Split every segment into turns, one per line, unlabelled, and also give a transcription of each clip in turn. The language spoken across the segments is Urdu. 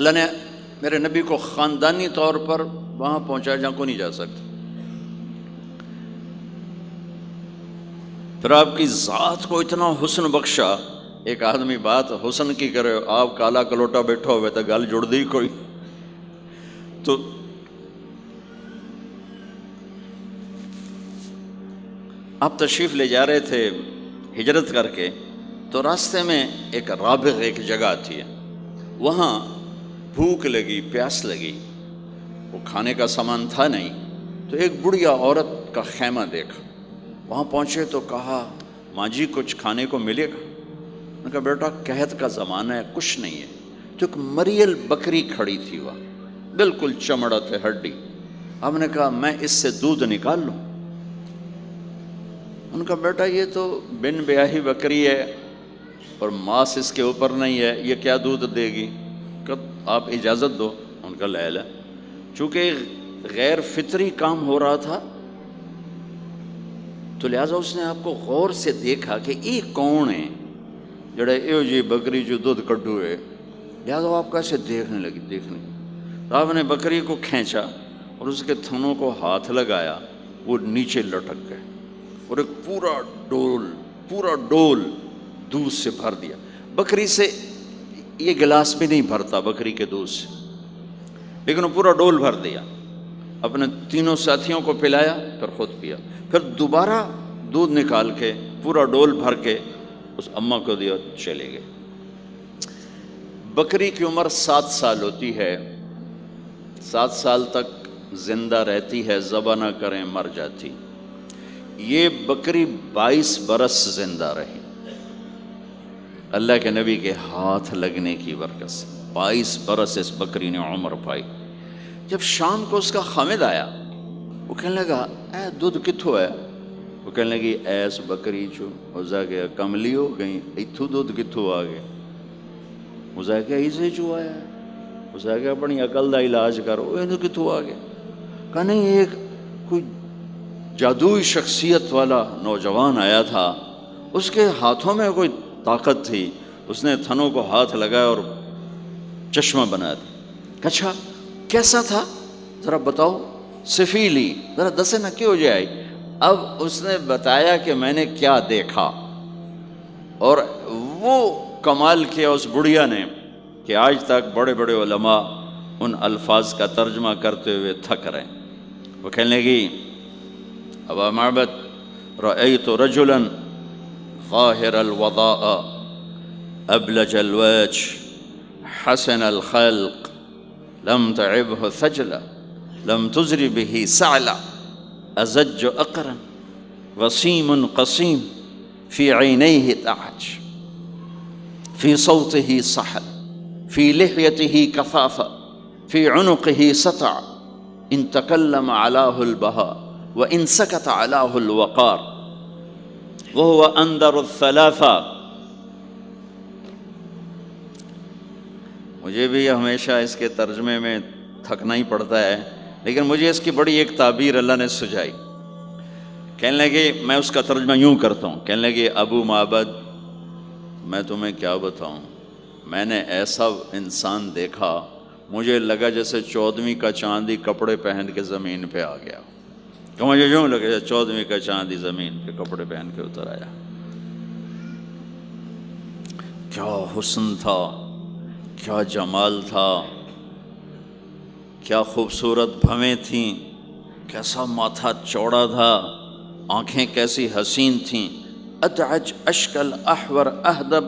اللہ نے میرے نبی کو خاندانی طور پر وہاں پہنچایا جہاں کو نہیں جا سکتا. پھر آپ کی ذات کو اتنا حسن بخشا. ایک آدمی بات حسن کی کرے، آپ کالا کلوٹا بیٹھا ہوئے تو گل جڑ دی کوئی. تو آپ تشریف لے جا رہے تھے ہجرت کر کے، تو راستے میں ایک رابغ ایک جگہ آتی ہے، وہاں بھوک لگی، پیاس لگی، وہ کھانے کا سامان تھا نہیں، تو ایک بڑھیا عورت کا خیمہ دیکھا. وہاں پہنچے تو کہا ماں جی کچھ کھانے کو ملے گا؟ میں نے کہا بیٹا قحط کا زمانہ ہے، کچھ نہیں ہے. تو ایک مریل بکری کھڑی تھی، وہاں بالکل چمڑت ہڈی. ہم نے کہا میں اس سے دودھ نکال لوں؟ ان کا بیٹا یہ تو بن بیاہی بکری ہے اور ماس اس کے اوپر نہیں ہے، یہ کیا دودھ دے گی؟ کہ آپ اجازت دو. ان کا لے لے. چونکہ غیر فطری کام ہو رہا تھا تو لہٰذا اس نے آپ کو غور سے دیکھا کہ یہ کون ہے جڑا ایو جی بکری جو دودھ کڈو ہے. لہٰذا آپ کیسے دیکھنے لگی. تو آپ نے بکری کو کھینچا اور اس کے تھنوں کو ہاتھ لگایا، وہ نیچے لٹک گئے اور ایک پورا ڈول دودھ سے بھر دیا. بکری سے یہ گلاس بھی نہیں بھرتا بکری کے دودھ سے، لیکن وہ پورا ڈول بھر دیا. اپنے تینوں ساتھیوں کو پلایا، پھر خود پیا. پھر دوبارہ دودھ نکال کے پورا ڈول بھر کے اس اماں کو دیا، چلے گئے. بکری کی عمر 7 سال ہوتی ہے، 7 سال تک زندہ رہتی ہے، ذبح نہ کریں مر جاتی. یہ بکری 22 برس زندہ رہی اللہ کے نبی کے ہاتھ لگنے کی برکت سے. 22 برس اس بکری نے عمر پائی. جب شام کو اس کا خامد آیا، وہ کہنے لگا اے دودھ کتھوں ہے؟ وہ کہنے لگی ایس بکری چو. اسا کہ کملی ہو گئی، اتھو دودھ کتھوں آ گیا؟ اسا کہ ایسے چو آیا ہے. اسا کہ اپنی عقل دا علاج کرو، یہ کتھوں آ گیا؟ کہ نہیں، ایک کوئی جادوئی شخصیت والا نوجوان آیا تھا، اس کے ہاتھوں میں کوئی طاقت تھی، اس نے تھنوں کو ہاتھ لگایا اور چشمہ بنا دیا. اچھا کیسا تھا ذرا بتاؤ، سفیلی ذرا دسے نہ کیوں جائے. اب اس نے بتایا کہ میں نے کیا دیکھا، اور وہ کمال کیا اس بڑھیا نے کہ آج تک بڑے بڑے علماء ان الفاظ کا ترجمہ کرتے ہوئے تھک رہے ہیں. وہ کہنے لگی ابا معبد رأیت رجلا ظاہر الوضاء ابلج الوجه حسن الخلق لم تعبه ثجلة لم تزر به سعلة أزج أقرا وسيم قصيم في عينيه تعج في صوته صحل في لحيته كثافة في عنقه سطع إن تكلم علاه البهاء وإن سكت علاه الوقار وهو أندر الثلاثة. مجھے بھی ہمیشہ اس کے ترجمے میں تھکنا ہی پڑتا ہے، لیکن مجھے اس کی بڑی ایک تعبیر اللہ نے سجائی. کہنے لگے میں اس کا ترجمہ یوں کرتا ہوں. کہنے لگے ابو معبد میں تمہیں کیا بتاؤں، میں نے ایسا انسان دیکھا مجھے لگا جیسے 14ویں کا چاندی کپڑے پہن کے زمین پہ آ گیا. تو مجھے یوں لگا جیسے 14ویں کا چاندی زمین پہ کپڑے پہن کے اتر آیا. کیا حسن تھا، کیا جمال تھا، کیا خوبصورت بھویں تھیں، کیسا ماتھا چوڑا تھا، آنکھیں کیسی حسین تھیں. ادعج اشکل احور اہدب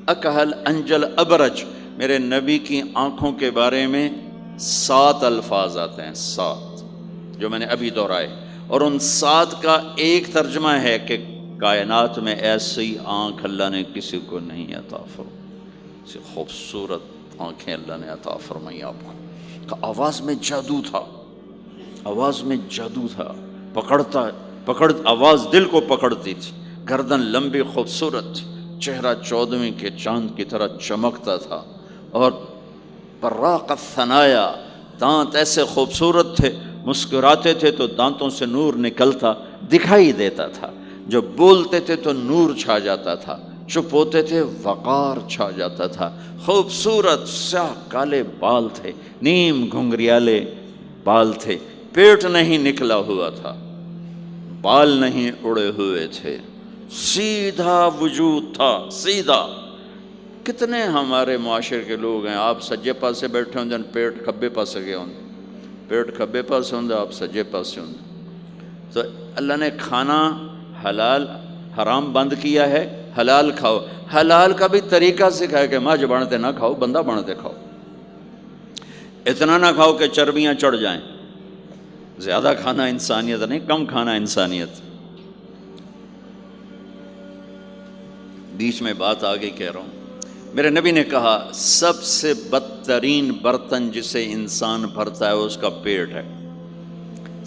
اکہل انجل ابرج. میرے نبی کی آنکھوں کے بارے میں 7 الفاظ آتے ہیں، 7 جو میں نے ابھی دہرائے، اور ان 7 کا ایک ترجمہ ہے کہ کائنات میں ایسی آنکھ اللہ نے کسی کو نہیں عطا فرمائی، ایسی خوبصورت آنکھیں اللہ نے عطا فرمائی آپ کو. آواز میں جادو تھا، آواز میں جادو تھا، پکڑ آواز دل کو پکڑتی تھی. گردن لمبی خوبصورت تھی، چہرہ 14ویں کے چاند کی طرح چمکتا تھا، اور براق الثنایا، دانت ایسے خوبصورت تھے، مسکراتے تھے تو دانتوں سے نور نکلتا دکھائی دیتا تھا، جب بولتے تھے تو نور چھا جاتا تھا، چپ ہوتے تھے وقار چھا جاتا تھا، خوبصورت سیاہ کالے بال تھے، نیم گھنگریالے بال تھے، پیٹ نہیں نکلا ہوا تھا، بال نہیں اڑے ہوئے تھے، سیدھا وجود تھا، سیدھا۔ کتنے ہمارے معاشرے کے لوگ ہیں، آپ سجے پاسے بیٹھے ہوں جن پیٹ کھبے پاسے گئے ہوں، پیٹ کھبے پاسے ہوں آپ سجے پاسے ہوں۔ تو اللہ نے کھانا حلال حرام بند کیا ہے، حلال کھاؤ، حلال کا بھی طریقہ سکھایا کہ ماج بنتے نہ کھاؤ، بندہ بنتے کھاؤ، اتنا نہ کھاؤ کہ چربیاں چڑھ جائیں، زیادہ کھانا انسانیت نہیں، کم کھانا انسانیت۔ بیچ میں بات آگے کہہ رہا ہوں، میرے نبی نے کہا سب سے بدترین برتن جسے انسان بھرتا ہے اس کا پیٹ ہے،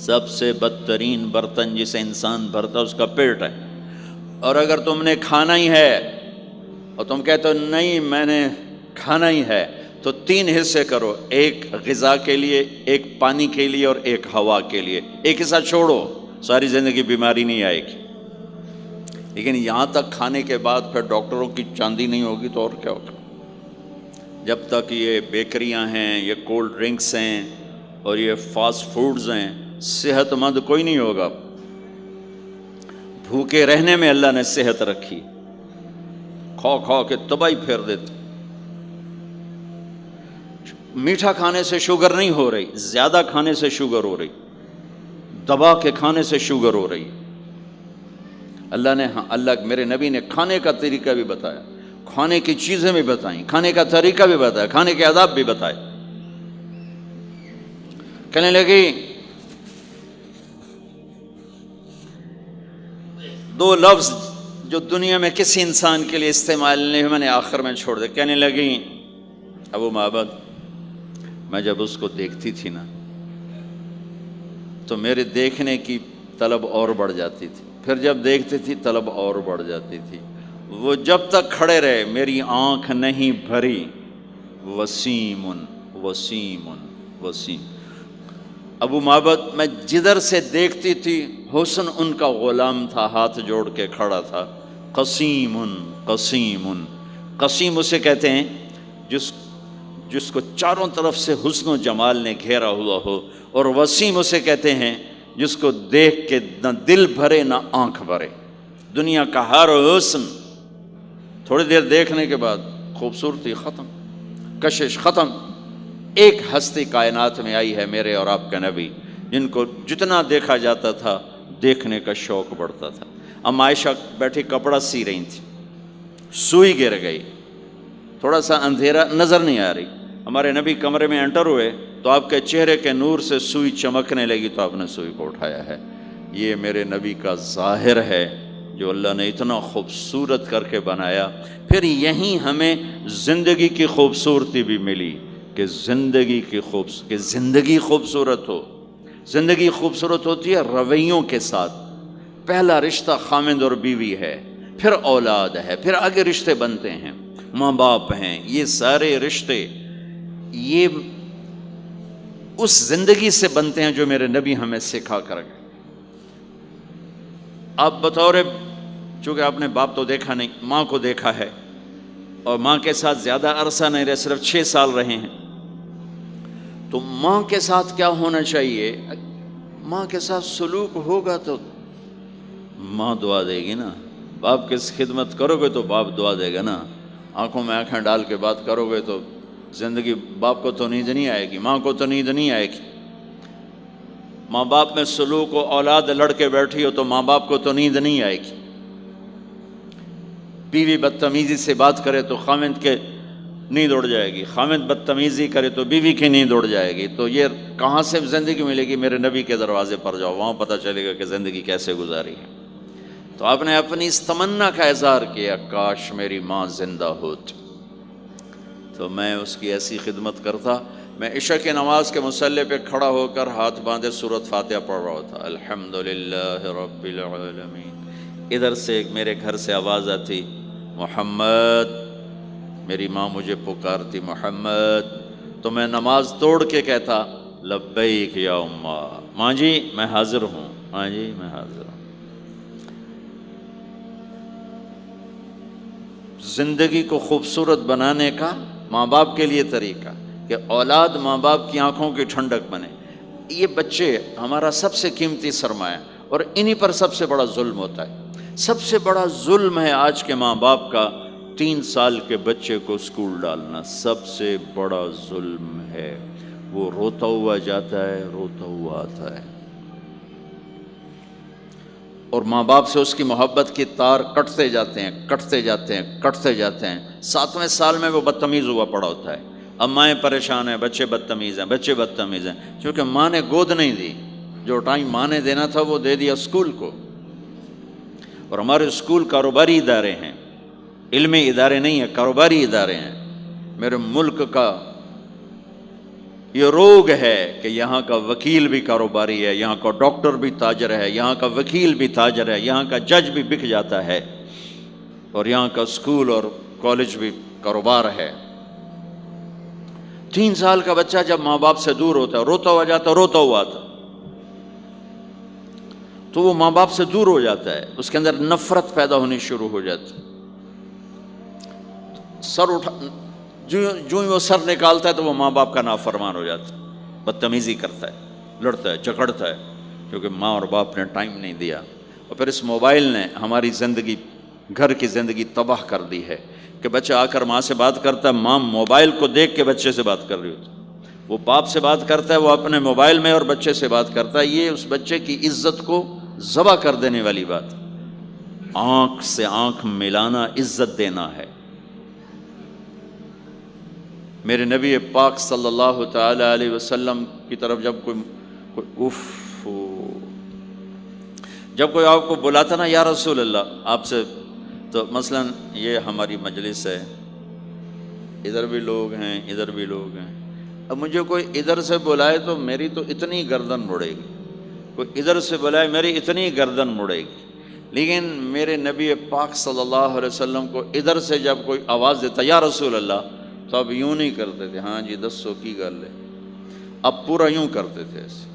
سب سے بدترین برتن جسے انسان بھرتا ہے اس کا پیٹ ہے۔ اور اگر تم نے کھانا ہی ہے اور تم کہتے ہو نہیں میں نے کھانا ہی ہے، تو 3 حصے کرو، ایک غذا کے لیے، ایک پانی کے لیے اور ایک ہوا کے لیے، ایک حصہ چھوڑو، ساری زندگی بیماری نہیں آئے گی۔ لیکن یہاں تک کھانے کے بعد پھر ڈاکٹروں کی چاندی نہیں ہوگی تو اور کیا ہوگا؟ جب تک یہ بیکریاں ہیں، یہ کولڈ ڈرنکس ہیں اور یہ فاسٹ فوڈز ہیں، صحت مند کوئی نہیں ہوگا۔ بھوکے رہنے میں اللہ نے صحت رکھی، کھا کھا کے تباہی پھیر دیتے۔ میٹھا کھانے سے شوگر نہیں ہو رہی، زیادہ کھانے سے شوگر ہو رہی، دبا کے کھانے سے شوگر ہو رہی۔ اللہ میرے نبی نے کھانے کا طریقہ بھی بتایا، کھانے کی چیزیں بھی بتائیں، کھانے کا طریقہ بھی بتایا، کھانے کے آداب بھی بتائے۔ کہنے لگی 2 لفظ جو دنیا میں کسی انسان کے لیے استعمال نہیں ہوئے، میں نے آخر میں چھوڑ دے۔ کہنے لگی ابو معبد، میں جب اس کو دیکھتی تھی نا تو میرے دیکھنے کی طلب اور بڑھ جاتی تھی، پھر جب دیکھتی تھی طلب اور بڑھ جاتی تھی۔ وہ جب تک کھڑے رہے میری آنکھ نہیں بھری۔ وسیم وسیم وسیم۔ ابو معبد میں جدھر سے دیکھتی تھی حسن ان کا غلام تھا، ہاتھ جوڑ کے کھڑا تھا۔ قسیم قسیم قسیم اسے کہتے ہیں جس کو چاروں طرف سے حسن و جمال نے گھیرا ہوا ہو، اور وسیم اسے کہتے ہیں جس کو دیکھ کے نہ دل بھرے نہ آنکھ بھرے۔ دنیا کا ہر حسن تھوڑی دیر دیکھنے کے بعد خوبصورتی ختم، کشش ختم۔ ایک ہستی کائنات میں آئی ہے میرے اور آپ کا نبی، جن کو جتنا دیکھا جاتا تھا دیکھنے کا شوق بڑھتا تھا۔ ام عائشہ بیٹھی کپڑا سی رہی تھی، سوئی گر گئی، تھوڑا سا اندھیرا نظر نہیں آ رہی۔ ہمارے نبی کمرے میں انٹر ہوئے تو آپ کے چہرے کے نور سے سوئی چمکنے لگی تو آپ نے سوئی کو اٹھایا ہے۔ یہ میرے نبی کا ظاہر ہے جو اللہ نے اتنا خوبصورت کر کے بنایا۔ پھر یہیں ہمیں زندگی کی خوبصورتی بھی ملی کہ زندگی خوبصورت ہو۔ زندگی خوبصورت ہوتی ہے رویوں کے ساتھ۔ پہلا رشتہ خامند اور بیوی ہے، پھر اولاد ہے، پھر آگے رشتے بنتے ہیں، ماں باپ ہیں، یہ سارے رشتے یہ اس زندگی سے بنتے ہیں جو میرے نبی ہمیں سکھا کر گئے۔ آپ بطور، چونکہ آپ نے باپ تو دیکھا نہیں، ماں کو دیکھا ہے، اور ماں کے ساتھ زیادہ عرصہ نہیں رہے، صرف 6 سال رہے ہیں، تو ماں کے ساتھ کیا ہونا چاہیے؟ ماں کے ساتھ سلوک ہوگا تو ماں دعا دے گی نا۔ باپ کی خدمت کرو گے تو باپ دعا دے گا نا۔ آنکھوں میں آنکھیں ڈال کے بات کرو گے تو زندگی، باپ کو تو نیند نہیں آئے گی، ماں کو تو نیند نہیں آئے گی۔ ماں باپ میں سلوک و اولاد لڑ کے بیٹھی ہو تو ماں باپ کو تو نیند نہیں آئے گی۔ بیوی بدتمیزی سے بات کرے تو خامند کے نیند اڑ جائے گی، خامند بدتمیزی کرے تو بیوی کی نیند اڑ جائے گی۔ تو یہ کہاں سے زندگی ملے گی؟ میرے نبی کے دروازے پر جاؤ، وہاں پتہ چلے گا کہ زندگی کیسے گزاری ہے۔ تو آپ نے اپنی اس تمنا کا اظہار کیا، کاش میری ماں زندہ ہوتی تو میں اس کی ایسی خدمت کرتا۔ میں عشاء کی نماز کے مصلی پہ کھڑا ہو کر ہاتھ باندھے سورۃ فاتحہ پڑھ رہا تھا، الحمدللہ رب العالمین۔ ادھر سے میرے گھر سے آواز آتی، محمد، میری ماں مجھے پکارتی محمد، تو میں نماز توڑ کے کہتا لبیک یا اماں، ماں جی میں حاضر ہوں، ماں جی میں حاضر ہوں۔ زندگی کو خوبصورت بنانے کا ماں باپ کے لیے طریقہ کہ اولاد ماں باپ کی آنکھوں کی ٹھنڈک بنے. یہ بچے ہمارا سب سے قیمتی سرمایہ، اور انہی پر سب سے بڑا ظلم ہوتا ہے. سب سے بڑا ظلم ہے آج کے ماں باپ کا 3 سال کے بچے کو اسکول ڈالنا. سب سے بڑا ظلم ہے. وہ روتا ہوا جاتا ہے، روتا ہوا آتا ہے، اور ماں باپ سے اس کی محبت کی تار کٹتے جاتے ہیں، کٹتے جاتے ہیں، کٹتے جاتے ہیں. 7ویں سال میں وہ بدتمیز ہوا پڑا ہوتا ہے. اب مائیں پریشان ہیں، بچے بدتمیز ہیں، بچے بدتمیز ہیں، کیونکہ ماں نے گود نہیں دی. جو ٹائم ماں نے دینا تھا وہ دے دیا اسکول کو. اور ہمارے اسکول کاروباری ادارے ہیں، علمی ادارے نہیں ہیں، کاروباری ادارے ہیں. میرے ملک کا یہ روگ ہے کہ یہاں کا وکیل بھی کاروباری ہے، یہاں کا ڈاکٹر بھی تاجر ہے، یہاں کا وکیل بھی تاجر ہے، یہاں کا جج بھی بک جاتا ہے، اور یہاں کا اسکول اور کالج بھی کاروبار ہے. 3 سال کا بچہ جب ماں باپ سے دور ہوتا ہے، روتا ہوا جاتا ہے، روتا ہوا آتا، تو وہ ماں باپ سے دور ہو جاتا ہے. اس کے اندر نفرت پیدا ہونی شروع ہو جاتی. سر اٹھا جو ہی وہ سر نکالتا ہے تو وہ ماں باپ کا نافرمان ہو جاتا ہے، بدتمیزی کرتا ہے، لڑتا ہے، جھگڑتا ہے، کیونکہ ماں اور باپ نے ٹائم نہیں دیا. اور پھر اس موبائل نے ہماری زندگی، گھر کی زندگی تباہ کر دی ہے کہ بچہ آ کر ماں سے بات کرتا ہے، ماں موبائل کو دیکھ کے بچے سے بات کر رہی ہوتی. وہ باپ سے بات کرتا ہے، وہ اپنے موبائل میں، اور بچے سے بات کرتا ہے. یہ اس بچے کی عزت کو ذبح کر دینے والی بات. آنکھ سے آنکھ ملانا عزت دینا ہے. میرے نبی پاک صلی اللہ تعالی علیہ وسلم کی طرف جب کوئی آپ کو بلاتا نا، یا رسول اللہ آپ سے، تو مثلا یہ ہماری مجلس ہے، ادھر بھی لوگ ہیں، ادھر بھی لوگ ہیں. اب مجھے کوئی ادھر سے بلائے تو میری تو اتنی گردن مڑے گی، کوئی ادھر سے بلائے میری اتنی گردن مڑے گی. لیکن میرے نبی پاک صلی اللہ علیہ وسلم کو ادھر سے جب کوئی آواز دیتا یا رسول اللہ، تو اب یوں نہیں کرتے تھے، ہاں جی دسو کی گل ہے. اب پورا یوں کرتے تھے ایسے.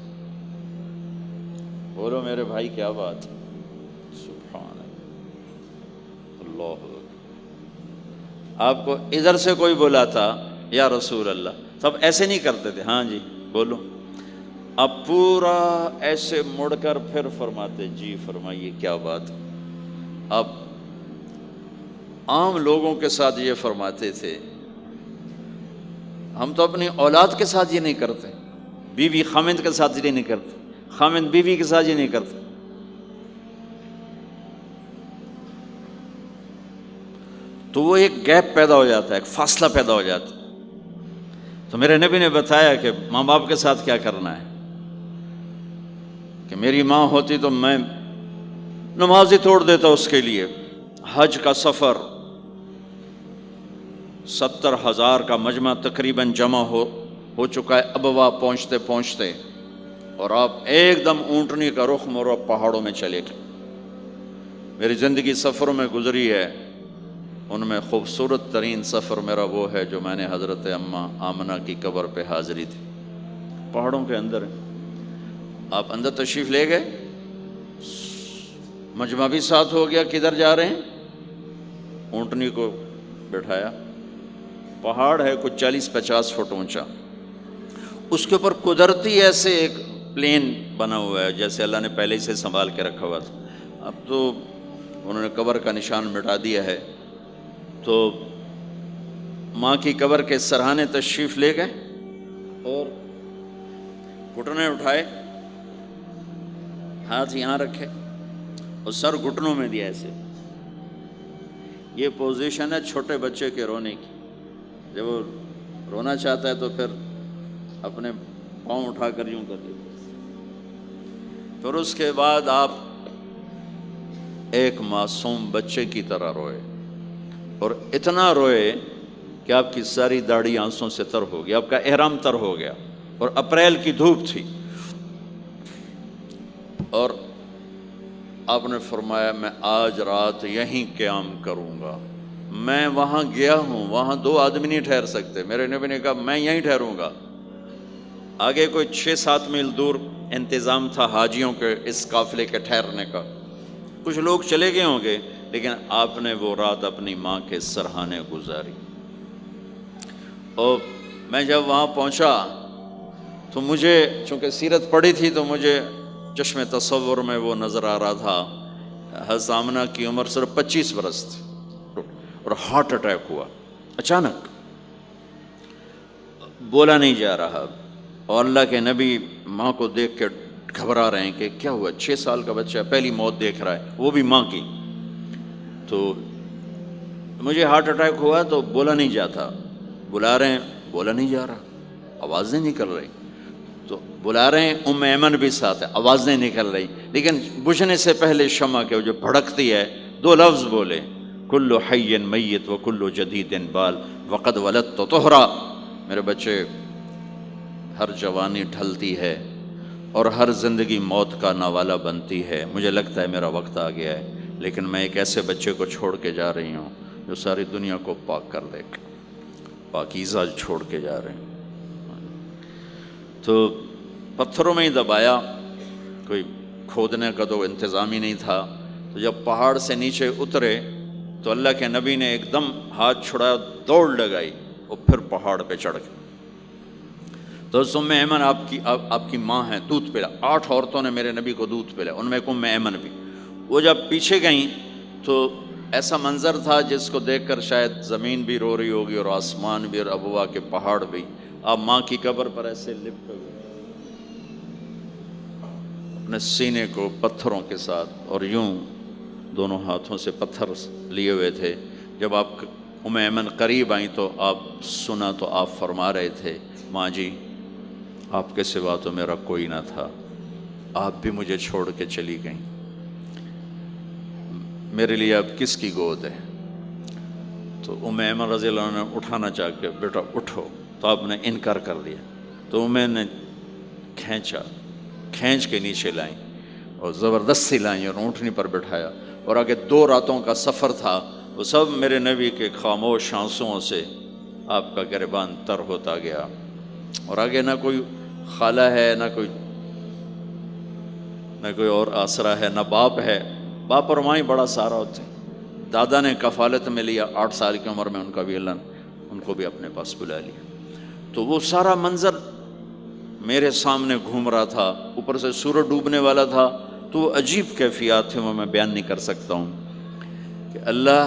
بولو میرے بھائی کیا بات ہے، سبحان اللہ. آپ کو ادھر سے کوئی بلاتا یا رسول اللہ، تب ایسے نہیں کرتے تھے، ہاں جی بولو. اب پورا ایسے مڑ کر پھر فرماتے، جی فرمائیے کیا بات. اب عام لوگوں کے ساتھ یہ فرماتے تھے. ہم تو اپنی اولاد کے ساتھ یہ نہیں کرتے، بیوی خامند کے ساتھ یہ نہیں کرتے، خامند بیوی کے ساتھ یہ نہیں کرتے. تو وہ ایک گیپ پیدا ہو جاتا ہے، ایک فاصلہ پیدا ہو جاتا ہے. تو میرے نبی نے بتایا کہ ماں باپ کے ساتھ کیا کرنا ہے. کہ میری ماں ہوتی تو میں نماز ہی توڑ دیتا اس کے لیے. حج کا سفر 70,000 کا مجمع تقریباً جمع ہو چکا ہے ابوا پہنچتے پہنچتے، اور آپ ایک دم اونٹنی کا رخ موڑو، پہاڑوں میں چلے گئے. میری زندگی سفروں میں گزری ہے، ان میں خوبصورت ترین سفر میرا وہ ہے جو میں نے حضرت اماں آمنہ کی قبر پہ حاضری تھی. پہاڑوں کے اندر آپ اندر تشریف لے گئے، مجمع بھی ساتھ ہو گیا، کدھر جا رہے ہیں، اونٹنی کو بٹھایا. پہاڑ ہے کچھ 40-50 فٹ اونچا، اس کے اوپر قدرتی ایسے ایک پلین بنا ہوا ہے جیسے اللہ نے پہلے سے سنبھال کے رکھا ہوا تھا. اب تو انہوں نے قبر کا نشان مٹا دیا ہے. تو ماں کی قبر کے سرہانے تشریف لے گئے اور گھٹنے اٹھائے، ہاتھ یہاں رکھے اور سر گھٹنوں میں دیا ایسے. یہ پوزیشن ہے چھوٹے بچے کے رونے کی. جب وہ رونا چاہتا ہے تو پھر اپنے پاؤں اٹھا کر یوں کر دیتے. پھر اس کے بعد آپ ایک معصوم بچے کی طرح روئے، اور اتنا روئے کہ آپ کی ساری داڑھی آنسوں سے تر ہو گیا، آپ کا احرام تر ہو گیا، اور اپریل کی دھوپ تھی. اور آپ نے فرمایا میں آج رات یہیں قیام کروں گا. میں وہاں گیا ہوں، وہاں 2 آدمی نہیں ٹھہر سکتے. میرے نبی نے کہا میں یہیں ٹھہروں گا. آگے کوئی 6-7 میل دور انتظام تھا حاجیوں کے اس قافلے کے ٹھہرنے کا. کچھ لوگ چلے گئے ہوں گے، لیکن آپ نے وہ رات اپنی ماں کے سرہانے گزاری۔ اور میں جب وہاں پہنچا تو مجھے چونکہ سیرت پڑھی تھی تو مجھے چشم تصور میں وہ نظر آ رہا تھا، حضرت آمنہ کی عمر صرف 25 برس تھی اور ہارٹ اٹیک ہوا اچانک، بولا نہیں جا رہا، اور اللہ کے نبی ماں کو دیکھ کے گھبرا رہے ہیں کہ کیا ہوا، 6 سال کا بچہ پہلی موت دیکھ رہا ہے، وہ بھی ماں کی۔ تو مجھے ہارٹ اٹیک ہوا تو بولا نہیں جاتا، بلا رہے ہیں بولا نہیں جا رہا، آواز نہیں نکل رہی، تو بلا رہے ہیں ام ایمن بھی ساتھ ہے، آواز نہیں نکل رہی، لیکن بجھنے سے پہلے شمع کے جو بھڑکتی ہے 2 لفظ بولے، کل حی میت و کل جدید بال وقد ولدت طہرا۔ میرے بچے، ہر جوانی ڈھلتی ہے اور ہر زندگی موت کا نوالا بنتی ہے، مجھے لگتا ہے میرا وقت آ گیا ہے، لیکن میں ایک ایسے بچے کو چھوڑ کے جا رہی ہوں جو ساری دنیا کو پاک کر دے گا، پاکیزہ چھوڑ کے جا رہے ہیں۔ تو پتھروں میں ہی دبایا، کوئی کھودنے کا تو انتظام ہی نہیں تھا، تو جب پہاڑ سے نیچے اترے تو اللہ کے نبی نے ایک دم ہاتھ چھڑایا، دوڑ لگائی اور پھر پہاڑ پہ چڑھ گئے۔ تو ام ایمن آپ کی ماں ہیں، دودھ پلا، 8 عورتوں نے میرے نبی کو دودھ پلا، ان میں ایک ام ایمن بھی۔ وہ جب پیچھے گئیں تو ایسا منظر تھا جس کو دیکھ کر شاید زمین بھی رو رہی ہوگی اور آسمان بھی اور ابوا کے پہاڑ بھی۔ آپ ماں کی قبر پر ایسے لپٹے ہوئے اپنے سینے کو پتھروں کے ساتھ اور یوں دونوں ہاتھوں سے پتھر لیے ہوئے تھے۔ جب آپ ام ایمن قریب آئیں تو آپ سنا تو آپ فرما رہے تھے، ماں جی آپ کے سوا تو میرا کوئی نہ تھا، آپ بھی مجھے چھوڑ کے چلی گئیں، میرے لیے اب کس کی گود ہے؟ تو ام ایمن رضی اللہ عنہ نے اٹھانا چاہ کے، بیٹا اٹھو، تو آپ نے انکار کر دیا، تو میں نے کھینچ کے نیچے لائیں اور زبردستی لائیں اور اونٹنی پر بٹھایا، اور آگے 2 راتوں کا سفر تھا، وہ سب میرے نبی کے خاموش آنسوؤں سے آپ کا گریبان تر ہوتا گیا، اور آگے نہ کوئی خالہ ہے، نہ کوئی اور آسرا ہے، نہ باپ ہے، باپ اور ماں ہی بڑا سہارا ہوتے ہیں۔ دادا نے کفالت میں لیا 8 سال کی عمر میں، ان کا بھی اللہ نے ان کو بھی اپنے پاس بلا لیا۔ تو وہ سارا منظر میرے سامنے گھوم رہا تھا، اوپر سے سورج ڈوبنے والا تھا، تو وہ عجیب کیفیات تھے، وہ میں بیان نہیں کر سکتا ہوں کہ اللہ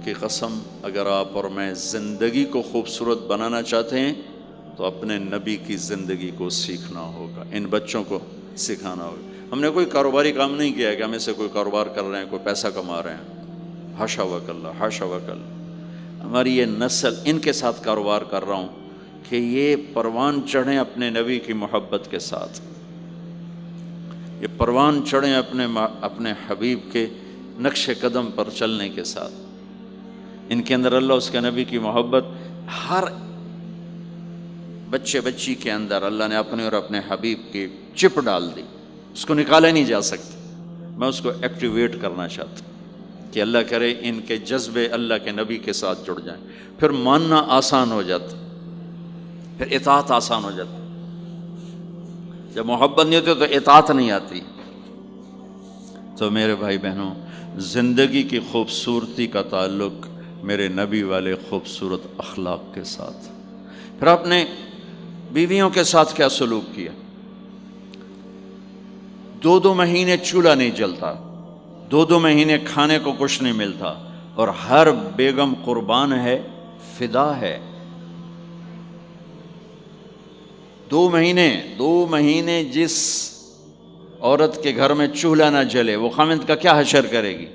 کی قسم اگر آپ اور میں زندگی کو خوبصورت بنانا چاہتے ہیں تو اپنے نبی کی زندگی کو سیکھنا ہوگا، ان بچوں کو سکھانا ہوگا۔ ہم نے کوئی کاروباری کام نہیں کیا ہے کہ ہم اس سے کوئی کاروبار کر رہے ہیں، کوئی پیسہ کما رہے ہیں، حاشا وکلا، حاشا وکلا۔ ہماری یہ نسل، ان کے ساتھ کاروبار کر رہا ہوں کہ یہ پروان چڑھیں اپنے نبی کی محبت کے ساتھ، یہ پروان چڑھیں اپنے حبیب کے نقش قدم پر چلنے کے ساتھ۔ ان کے اندر اللہ اس کے نبی کی محبت، ہر بچے بچی کے اندر اللہ نے اپنے اور اپنے حبیب کی چپ ڈال دی، اس کو نکالا نہیں جا سکتا۔ میں اس کو ایکٹیویٹ کرنا چاہتا ہوں کہ اللہ کرے ان کے جذبے اللہ کے نبی کے ساتھ جڑ جائیں، پھر ماننا آسان ہو جاتا، پھر اطاعت آسان ہو جاتی۔ جب محبت نہیں ہوتی تو اطاعت نہیں آتی۔ تو میرے بھائی بہنوں، زندگی کی خوبصورتی کا تعلق میرے نبی والے خوبصورت اخلاق کے ساتھ۔ پھر آپ نے بیویوں کے ساتھ کیا سلوک کیا؟ 2 مہینے چولہا نہیں جلتا، 2 مہینے کھانے کو کچھ نہیں ملتا، اور ہر بیگم قربان ہے، فدا ہے۔ 2 مہینے جس عورت کے گھر میں چولہا نہ جلے وہ خامند کا کیا حشر کرے گی؟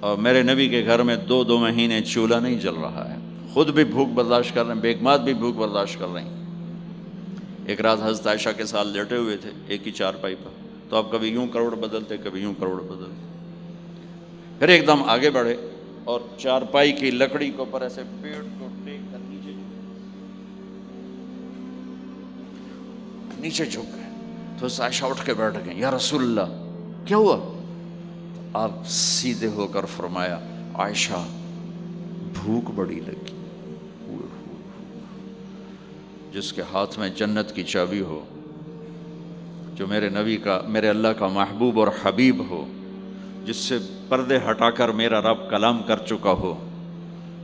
اور میرے نبی کے گھر میں 2 مہینے چولہا نہیں جل رہا ہے، خود بھی بھوک برداشت کر رہے ہیں، بیگمات بھی بھوک برداشت کر رہے ہیں۔ ایک رات حضرت عائشہ کے ساتھ لیٹے ہوئے تھے ایک ہی چارپائی پر، تو آپ کبھی یوں کروڑ بدلتے، کبھی یوں کروڑ بدلتے، پھر ایک دم آگے بڑھے اور چارپائی کی لکڑی کے اوپر ایسے پیٹ کو ٹیک کر نیچے جھک گئے۔ تو عائشہ اٹھ کے بیٹھ گئے، یا رسول اللہ کیا ہوا؟ آپ سیدھے ہو کر فرمایا، عائشہ بھوک بڑی لگی۔ جس کے ہاتھ میں جنت کی چابی ہو، جو میرے نبی کا، میرے اللہ کا محبوب اور حبیب ہو، جس سے پردے ہٹا کر میرا رب کلام کر چکا ہو،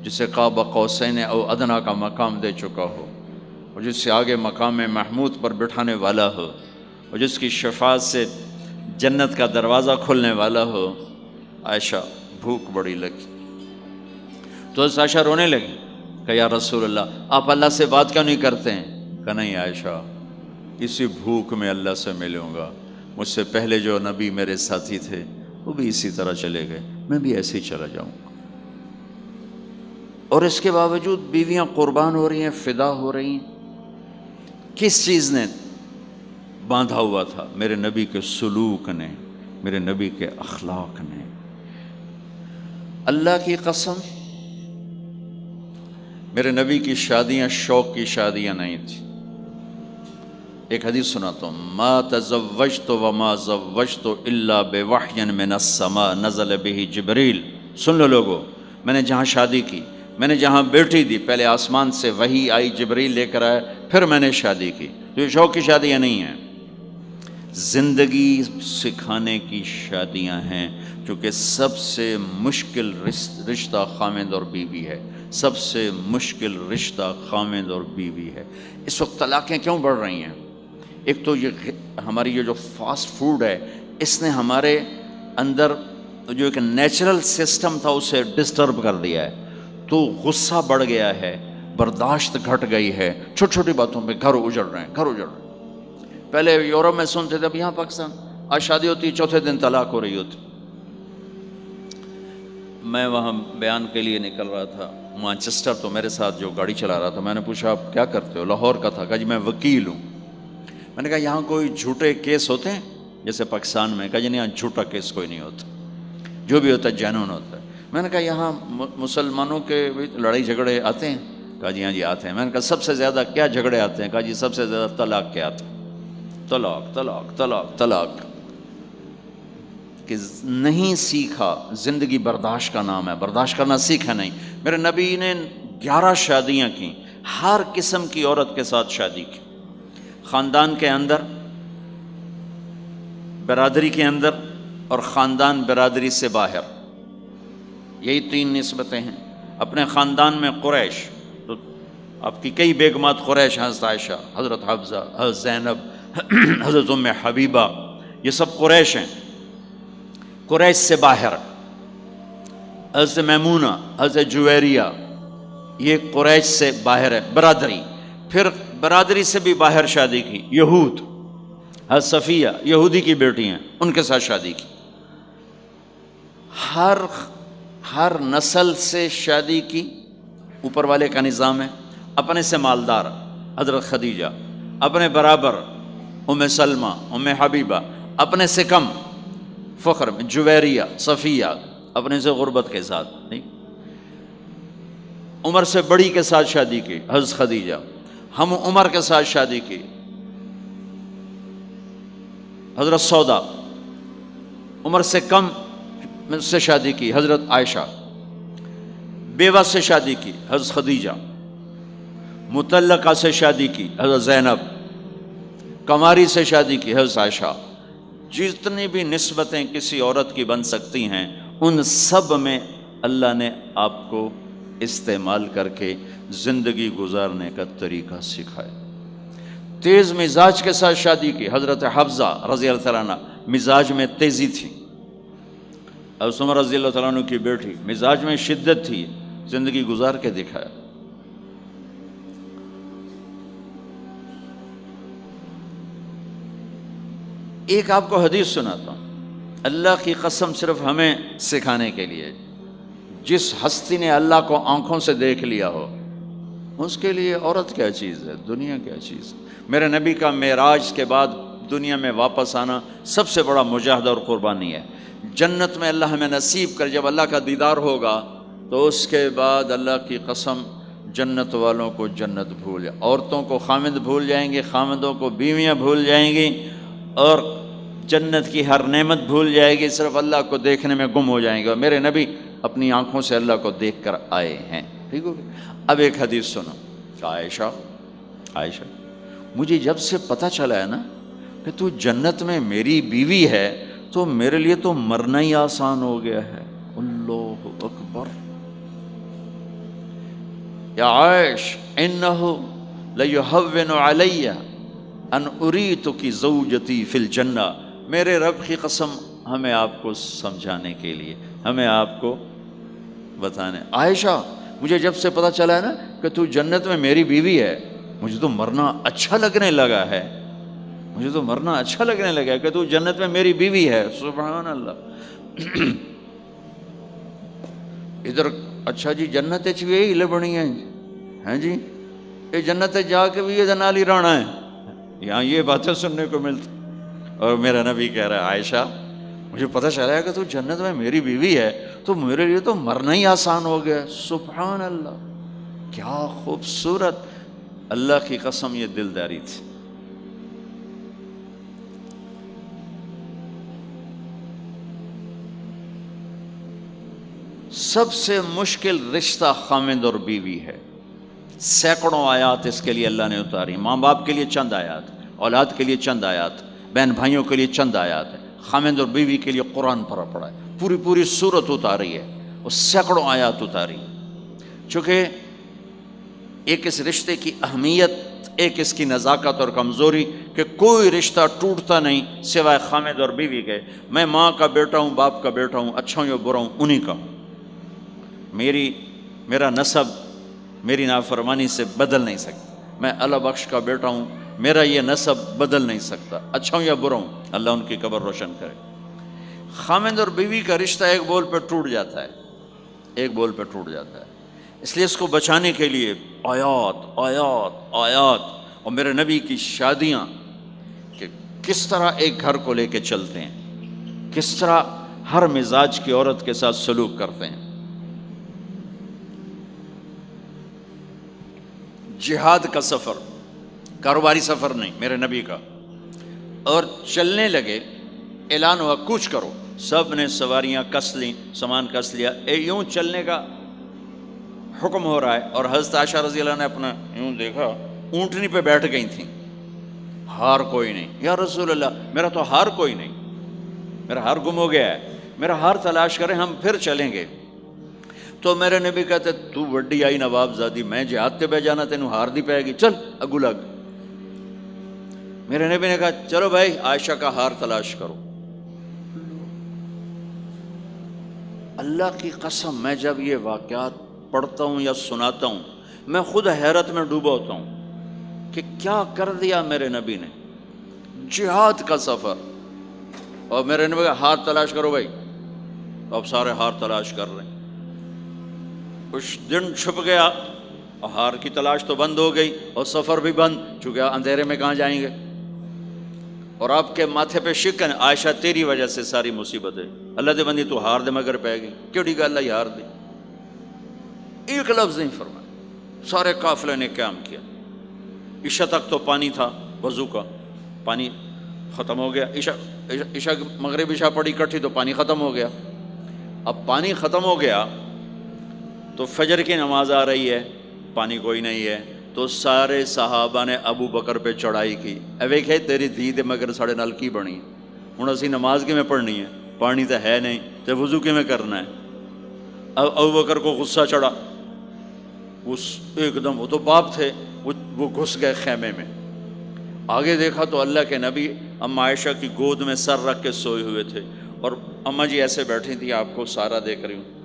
جسے قاب قوسین او ادنا کا مقام دے چکا ہو، اور جس سے آگے مقام محمود پر بٹھانے والا ہو، اور جس کی شفاعت سے جنت کا دروازہ کھلنے والا ہو۔ عائشہ بھوک بڑی لگی تو عائشہ رونے لگی کہ یا رسول اللہ آپ اللہ سے بات کیوں نہیں کرتے ہیں؟ کہ نہیں عائشہ، اسی بھوک میں اللہ سے ملوں گا، مجھ سے پہلے جو نبی میرے ساتھی تھے وہ بھی اسی طرح چلے گئے، میں بھی ایسے ہی چلا جاؤں گا۔ اور اس کے باوجود بیویاں قربان ہو رہی ہیں، فدا ہو رہی ہیں۔ کس چیز نے باندھا ہوا تھا؟ میرے نبی کے سلوک نے، میرے نبی کے اخلاق نے۔ اللہ کی قسم، میرے نبی کی شادیاں شوق کی شادیاں نہیں تھیں۔ ایک حدیث سناتا ہوں، ما تزوجت وما زوجت الا بوحی من السماء نزل به جبریل۔ سن لو لوگو، میں نے جہاں شادی کی، میں نے جہاں بیٹی دی، پہلے آسمان سے وحی آئی، جبریل لے کر آئے، پھر میں نے شادی کی۔ تو یہ شوق کی شادیاں نہیں ہیں، زندگی سکھانے کی شادیاں ہیں، کیونکہ سب سے مشکل رشتہ خامند اور بیوی ہے، سب سے مشکل رشتہ خامند اور بیوی ہے۔ اس وقت طلاقیں کیوں بڑھ رہی ہیں؟ ایک تو یہ ہماری یہ جو فاسٹ فوڈ ہے، اس نے ہمارے اندر جو ایک نیچرل سسٹم تھا اسے ڈسٹرب کر دیا ہے، تو غصہ بڑھ گیا ہے، برداشت گھٹ گئی ہے، چھوٹی چھوٹی باتوں پہ گھر اجڑ رہے ہیں، گھر اجڑ رہے ہیں۔ پہلے یورپ میں سنتے تھے، اب یہاں پاکستان آج شادی ہوتی، چوتھے دن طلاق ہو رہی ہوتی۔ میں وہاں بیان کے لیے نکل رہا تھا مانچسٹر، تو میرے ساتھ جو گاڑی چلا رہا تھا، میں نے پوچھا آپ کیا کرتے ہو؟ لاہور کا تھا۔ کہا جی میں وکیل ہوں۔ میں نے کہا یہاں کوئی جھوٹے کیس ہوتے ہیں جیسے پاکستان میں؟ کہا جی نہیں، یہاں جھوٹا کیس کوئی نہیں ہوتا، جو بھی ہوتا ہے جینون ہوتا ہے۔ میں نے کہا یہاں مسلمانوں کے لڑائی جھگڑے آتے ہیں؟ کہا جی ہاں جی آتے ہیں۔ میں نے کہا سب سے زیادہ کیا جھگڑے آتے ہیں؟ کہا جی سب سے زیادہ طلاق کے آتے ہیں، طلاق طلاق طلاق طلاق۔ کہ نہیں سیکھا، زندگی برداشت کا نام ہے، برداشت کرنا سیکھا نہیں۔ میرے نبی نے 11 شادیاں کی، ہر قسم کی عورت کے ساتھ شادی کی، خاندان کے اندر، برادری کے اندر، اور خاندان برادری سے باہر۔ یہی 3 نسبتیں ہیں۔ اپنے خاندان میں قریش، تو آپ کی کئی بیگمات قریش، حضرت عائشہ، حضرت حفصہ، حضرت زینب، حضرت ام حبیبہ، یہ سب قریش ہیں۔ قریش سے باہر حضرت میمونہ، حضرت جویریہ، یہ قریش سے باہر ہے برادری۔ پھر برادری سے بھی باہر شادی کی، یہود، حضرت صفیہ یہودی کی بیٹی ہیں، ان کے ساتھ شادی کی۔ ہر نسل سے شادی کی، اوپر والے کا نظام ہے۔ اپنے سے مالدار حضرت خدیجہ، اپنے برابر ام سلمہ، ام حبیبہ، اپنے سے کم فخر میں جویریہ، صفیہ، اپنے سے غربت کے ساتھ نہیں۔ عمر سے بڑی کے ساتھ شادی کی، حضرت خدیجہ۔ ہم عمر کے ساتھ شادی کی، حضرت سودا۔ عمر سے کم سے شادی کی، حضرت عائشہ۔ بیوہ سے شادی کی، حضرت خدیجہ۔ مطلقہ سے شادی کی، حضرت زینب۔ کماری سے شادی کی، حضرت عائشہ۔ جتنی بھی نسبتیں کسی عورت کی بن سکتی ہیں، ان سب میں اللہ نے آپ کو استعمال کر کے زندگی گزارنے کا طریقہ سکھایا۔ تیز مزاج کے ساتھ شادی کی، حضرت حفصہ رضی اللہ تعالیٰ عنہ، مزاج میں تیزی تھی۔ حضرت عمر رضی اللہ تعالیٰ عنہ کی بیٹی، مزاج میں شدت تھی، زندگی گزار کے دکھایا۔ ایک آپ کو حدیث سناتا ہوں، اللہ کی قسم صرف ہمیں سکھانے کے لیے۔ جس ہستی نے اللہ کو آنکھوں سے دیکھ لیا ہو، اس کے لیے عورت کیا چیز ہے، دنیا کیا چیز ہے۔ میرے نبی کا معراج کے بعد دنیا میں واپس آنا سب سے بڑا مجاہدہ اور قربانی ہے۔ جنت میں اللہ ہمیں نصیب کر، جب اللہ کا دیدار ہوگا تو اس کے بعد اللہ کی قسم جنت والوں کو جنت بھول جائے، عورتوں کو خامد بھول جائیں گے، خامدوں کو بیویاں بھول جائیں گی، اور جنت کی ہر نعمت بھول جائے گی، صرف اللہ کو دیکھنے میں گم ہو جائیں گے۔ اور میرے نبی اپنی آنکھوں سے اللہ کو دیکھ کر آئے ہیں، ٹھیک ہو گیا۔ اب ایک حدیث سنو کہ عائشہ مجھے جب سے پتہ چلا ہے نا کہ تو جنت میں میری بیوی ہے، تو میرے لیے تو مرنا ہی آسان ہو گیا ہے۔ اللہ اکبر۔ یا عائش انہ لیہون علی ان اریتک زوجتی فی الجنہ، میرے رب کی قسم ہمیں آپ کو سمجھانے کے لیے، ہمیں آپ کو بتانے، عائشہ مجھے جب سے پتہ چلا ہے نا کہ تو جنت میں میری بیوی ہے، مجھے تو مرنا اچھا لگنے لگا ہے، مجھے تو مرنا اچھا لگنے لگا ہے کہ تو جنت میں میری بیوی ہے۔ سبحان اللہ۔ ادھر اچھا جی جنت بھی یہی لبنی ہے جی، یہ جنت جا کے بھی یہ نال ہی رہنا ہے، یہاں یہ باتیں سننے کو ملتی۔ اور میرا نبی کہہ رہا ہے عائشہ مجھے پتہ چلا ہے کہ تو جنت میں میری بیوی ہے، تو میرے لیے تو مرنا ہی آسان ہو گیا۔ سبحان اللہ، کیا خوبصورت، اللہ کی قسم یہ دلداری تھی۔ سب سے مشکل رشتہ خامند اور بیوی ہے، سینکڑوں آیات اس کے لیے اللہ نے اتاری، ماں باپ کے لیے چند آیات، اولاد کے لیے چند آیات، بہن بھائیوں کے لیے چند آیات ہے، خامند اور بیوی کے لیے قرآن پڑھا ہے، پوری سورت اتاری ہے، اور سینکڑوں آیات اتاری، چونکہ ایک اس رشتے کی اہمیت، ایک اس کی نزاکت اور کمزوری کہ کوئی رشتہ ٹوٹتا نہیں سوائے خامند اور بیوی کے۔ میں ماں کا بیٹا ہوں، باپ کا بیٹا ہوں، اچھا ہوں یا برا ہوں، انہی کا ہوں، میرا نسب میری نافرمانی سے بدل نہیں سکتا، میں اللہ بخش کا بیٹا ہوں، میرا یہ نسب بدل نہیں سکتا، اچھا ہوں یا برا ہوں، اللہ ان کی قبر روشن کرے۔ خامند اور بیوی کا رشتہ ایک بول پہ ٹوٹ جاتا ہے، ایک بول پہ ٹوٹ جاتا ہے، اس لیے اس کو بچانے کے لیے آیات آیات آیات، اور میرے نبی کی شادیاں کہ کس طرح ایک گھر کو لے کے چلتے ہیں، کس طرح ہر مزاج کی عورت کے ساتھ سلوک کرتے ہیں۔ جہاد کا سفر، کاروباری سفر نہیں، میرے نبی کا، اور چلنے لگے، اعلان ہوا کوچ کرو، سب نے سواریاں کس لیں، سامان کس لیا، یوں چلنے کا حکم ہو رہا ہے، اور حضرت عائشہ رضی اللہ نے اپنا یوں دیکھا، اونٹنی پہ بیٹھ گئی تھیں، ہار کوئی نہیں، یا رسول اللہ میرا تو ہار کوئی نہیں، میرا ہار گم ہو گیا ہے، میرا ہار تلاش کریں ہم پھر چلیں گے۔ تو میرے نبی کہتے تو وڈی آئی نواب زادی، میں جہاد تے بہ جانا تینوں ہار دی پائے گی، چل اگو لگ۔ میرے نبی نے کہا چلو بھائی عائشہ کا ہار تلاش کرو۔ اللہ کی قسم میں جب یہ واقعات پڑھتا ہوں یا سناتا ہوں میں خود حیرت میں ڈوبا ہوتا ہوں کہ کیا کر دیا میرے نبی نے، جہاد کا سفر، اور میرے نبی کا ہار تلاش کرو بھائی، اب سارے ہار تلاش کر رہے ہیں۔ کچھ دن چھپ گیا اور ہار کی تلاش تو بند ہو گئی اور سفر بھی بند، چونکہ اندھیرے میں کہاں جائیں گے، اور آپ کے ماتھے پہ شکن، عائشہ تیری وجہ سے ساری مصیبت ہے، اللہ دے بندی تو ہار دے مگر پہ گئی، کیڑی گل اللہ ہار دی، ایک لفظ نہیں فرمایا، سارے قافلے نے قیام کیا۔ عشاء تک تو پانی تھا وضو کا، پانی ختم ہو گیا، عشاء مغرب عشاء پڑی کٹھی تو پانی ختم ہو گیا، اب پانی ختم ہو گیا تو فجر کی نماز آ رہی ہے، پانی کوئی نہیں ہے، تو سارے صحابہ نے ابو بکر پہ چڑھائی کی، اے ویکھے تیری دھی تے مگر ساڑے نال کی بنی، ہن اسی نماز کی میں پڑھنی ہے، پانی تو ہے نہیں تے وضو کی میں کرنا ہے۔ ابو بکر کو غصہ چڑھا، اس ایک دم، وہ تو باپ تھے، وہ گھس گئے خیمے میں، آگے دیکھا تو اللہ کے نبی اما عائشہ کی گود میں سر رکھ کے سوئے ہوئے تھے، اور اماں جی ایسے بیٹھی تھی، آپ کو سارا دیکھ رہی ہوں،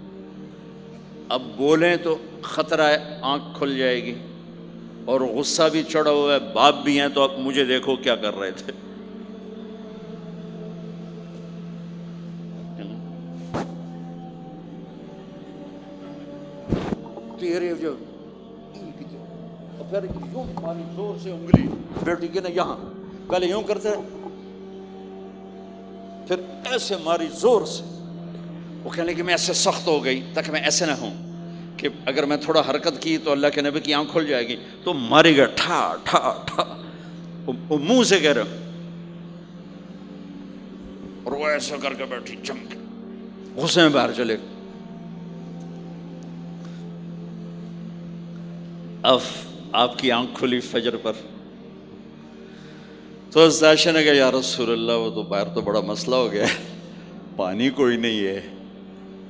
اب بولیں تو خطرہ ہے آنکھ کھل جائے گی، اور غصہ بھی چڑھا ہوا ہے، باپ بھی ہیں، تو اب مجھے دیکھو کیا کر رہے تھے۔ تیرے جو پھر یوں ماری زور سے انگلی بیٹی کے نا یہاں، پہلے یوں کرتے پھر ایسے ماری زور سے، وہ کہنے کہ میں ایسے سخت ہو گئی تاکہ میں ایسے نہ ہوں کہ اگر میں تھوڑا حرکت کی تو اللہ کے نبی کی آنکھ کھل جائے گی، تو ماری گیا ٹھا ٹھا ٹھا، وہ منہ سے کہہ رہا، اور وہ ایسا کر کے بیٹھی چمک، غصے میں باہر چلے گئے۔ اب آپ کی آنکھ کھلی فجر پر، تو عائشہ نے کہا یا رسول اللہ وہ تو باہر تو بڑا مسئلہ ہو گیا ہے، پانی کوئی نہیں ہے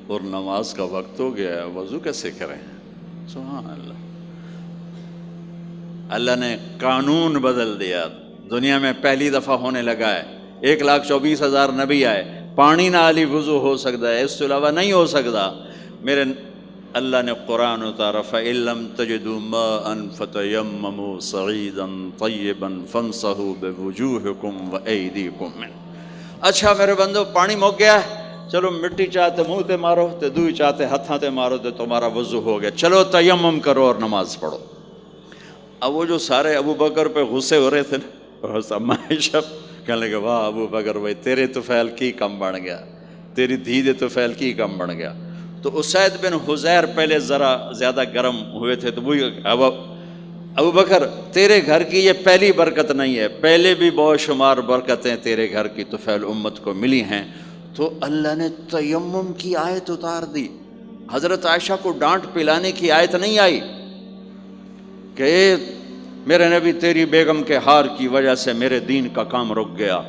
اور نماز کا وقت ہو گیا ہے، وضو کیسے کریں؟ سبحان اللہ، اللہ نے قانون بدل دیا، دنیا میں پہلی دفعہ ہونے لگا ہے۔ 1,24,000 نبی آئے، پانی نہ علی وضو ہو سکتا ہے، اس کے علاوہ نہیں ہو سکتا۔ میرے اللہ نے قرآن اتارا فَإِن لَّمْ تَجِدُوا مَاءً فَتَيَمَّمُوا صَعِيدًا طَيِّبًا فَامْسَحُوا بِوُجُوهِكُمْ وَأَيْدِيكُمْ مِنْهُ۔ اچھا میرے بندو، پانی مک گیا ہے، چلو مٹی چاہتے منہ تے مارو تے دوئی چاہتے ہتھاں تے مارو تے تمہارا وضو ہو گیا، چلو تیمم کرو اور نماز پڑھو۔ اب وہ جو سارے ابو بکر پہ غصے ہو رہے تھے نا، اما عائشہ کہنے لگے واہ ابو بکر بھائی تیرے طفیل کی کم بن گیا، تیری دھی دے طفیل کی کم بن گیا۔ تو اسید بن حذیر پہلے ذرا زیادہ گرم ہوئے تھے، تو وہی ابو بکر تیرے گھر کی یہ پہلی برکت نہیں ہے، پہلے بھی بہت شمار برکتیں تیرے گھر کی طفیل امت کو ملی ہیں۔ تو اللہ نے تیمم کی آیت اتار دی۔ حضرت عائشہ کو ڈانٹ پلانے کی آیت نہیں آئی کہ میرے نبی تیری بیگم کے ہار کی وجہ سے میرے دین کا کام رک گیا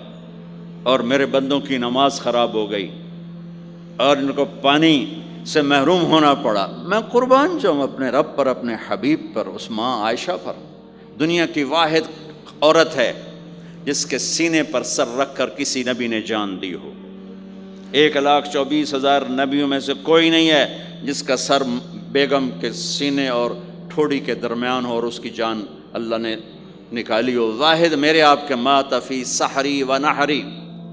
اور میرے بندوں کی نماز خراب ہو گئی اور ان کو پانی سے محروم ہونا پڑا۔ میں قربان جاؤں اپنے رب پر، اپنے حبیب پر، اس ماں عائشہ پر، دنیا کی واحد عورت ہے جس کے سینے پر سر رکھ کر کسی نبی نے جان دی ہو۔ 1,24,000 نبیوں میں سے کوئی نہیں ہے جس کا سر بیگم کے سینے اور ٹھوڑی کے درمیان ہو اور اس کی جان اللہ نے نکالی ہو۔ واحد میرے آپ کے مات فی سحری و نحری،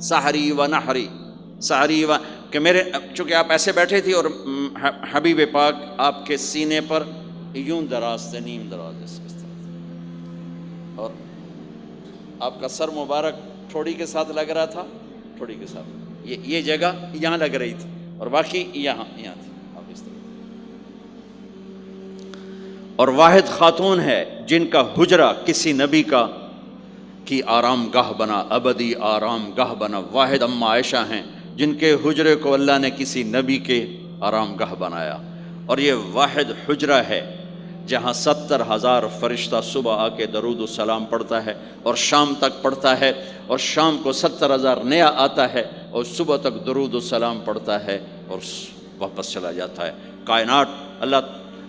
سحری و نحری، سحری و، کہ میرے چونکہ آپ ایسے بیٹھے تھی اور حبیب پاک آپ کے سینے پر یوں دراز تھے، نیم دراز اس طرح، اور آپ کا سر مبارک ٹھوڑی کے ساتھ لگ رہا تھا، ٹھوڑی کے ساتھ یہ جگہ یہاں لگ رہی تھی اور باقی یہاں تھی، آپ اس طرح۔ اور واحد خاتون ہے جن کا حجرہ کسی نبی کی آرام گاہ بنا، ابدی آرام گاہ بنا۔ واحد اما عائشہ ہیں جن کے حجرے کو اللہ نے کسی نبی کے آرام گاہ بنایا۔ اور یہ واحد حجرہ ہے جہاں 70,000 فرشتہ صبح آ کے درود و سلام پڑھتا ہے اور شام تک پڑھتا ہے، اور شام کو 70,000 نیا آتا ہے اور صبح تک درود و سلام پڑھتا ہے اور واپس چلا جاتا ہے۔ کائنات، اللہ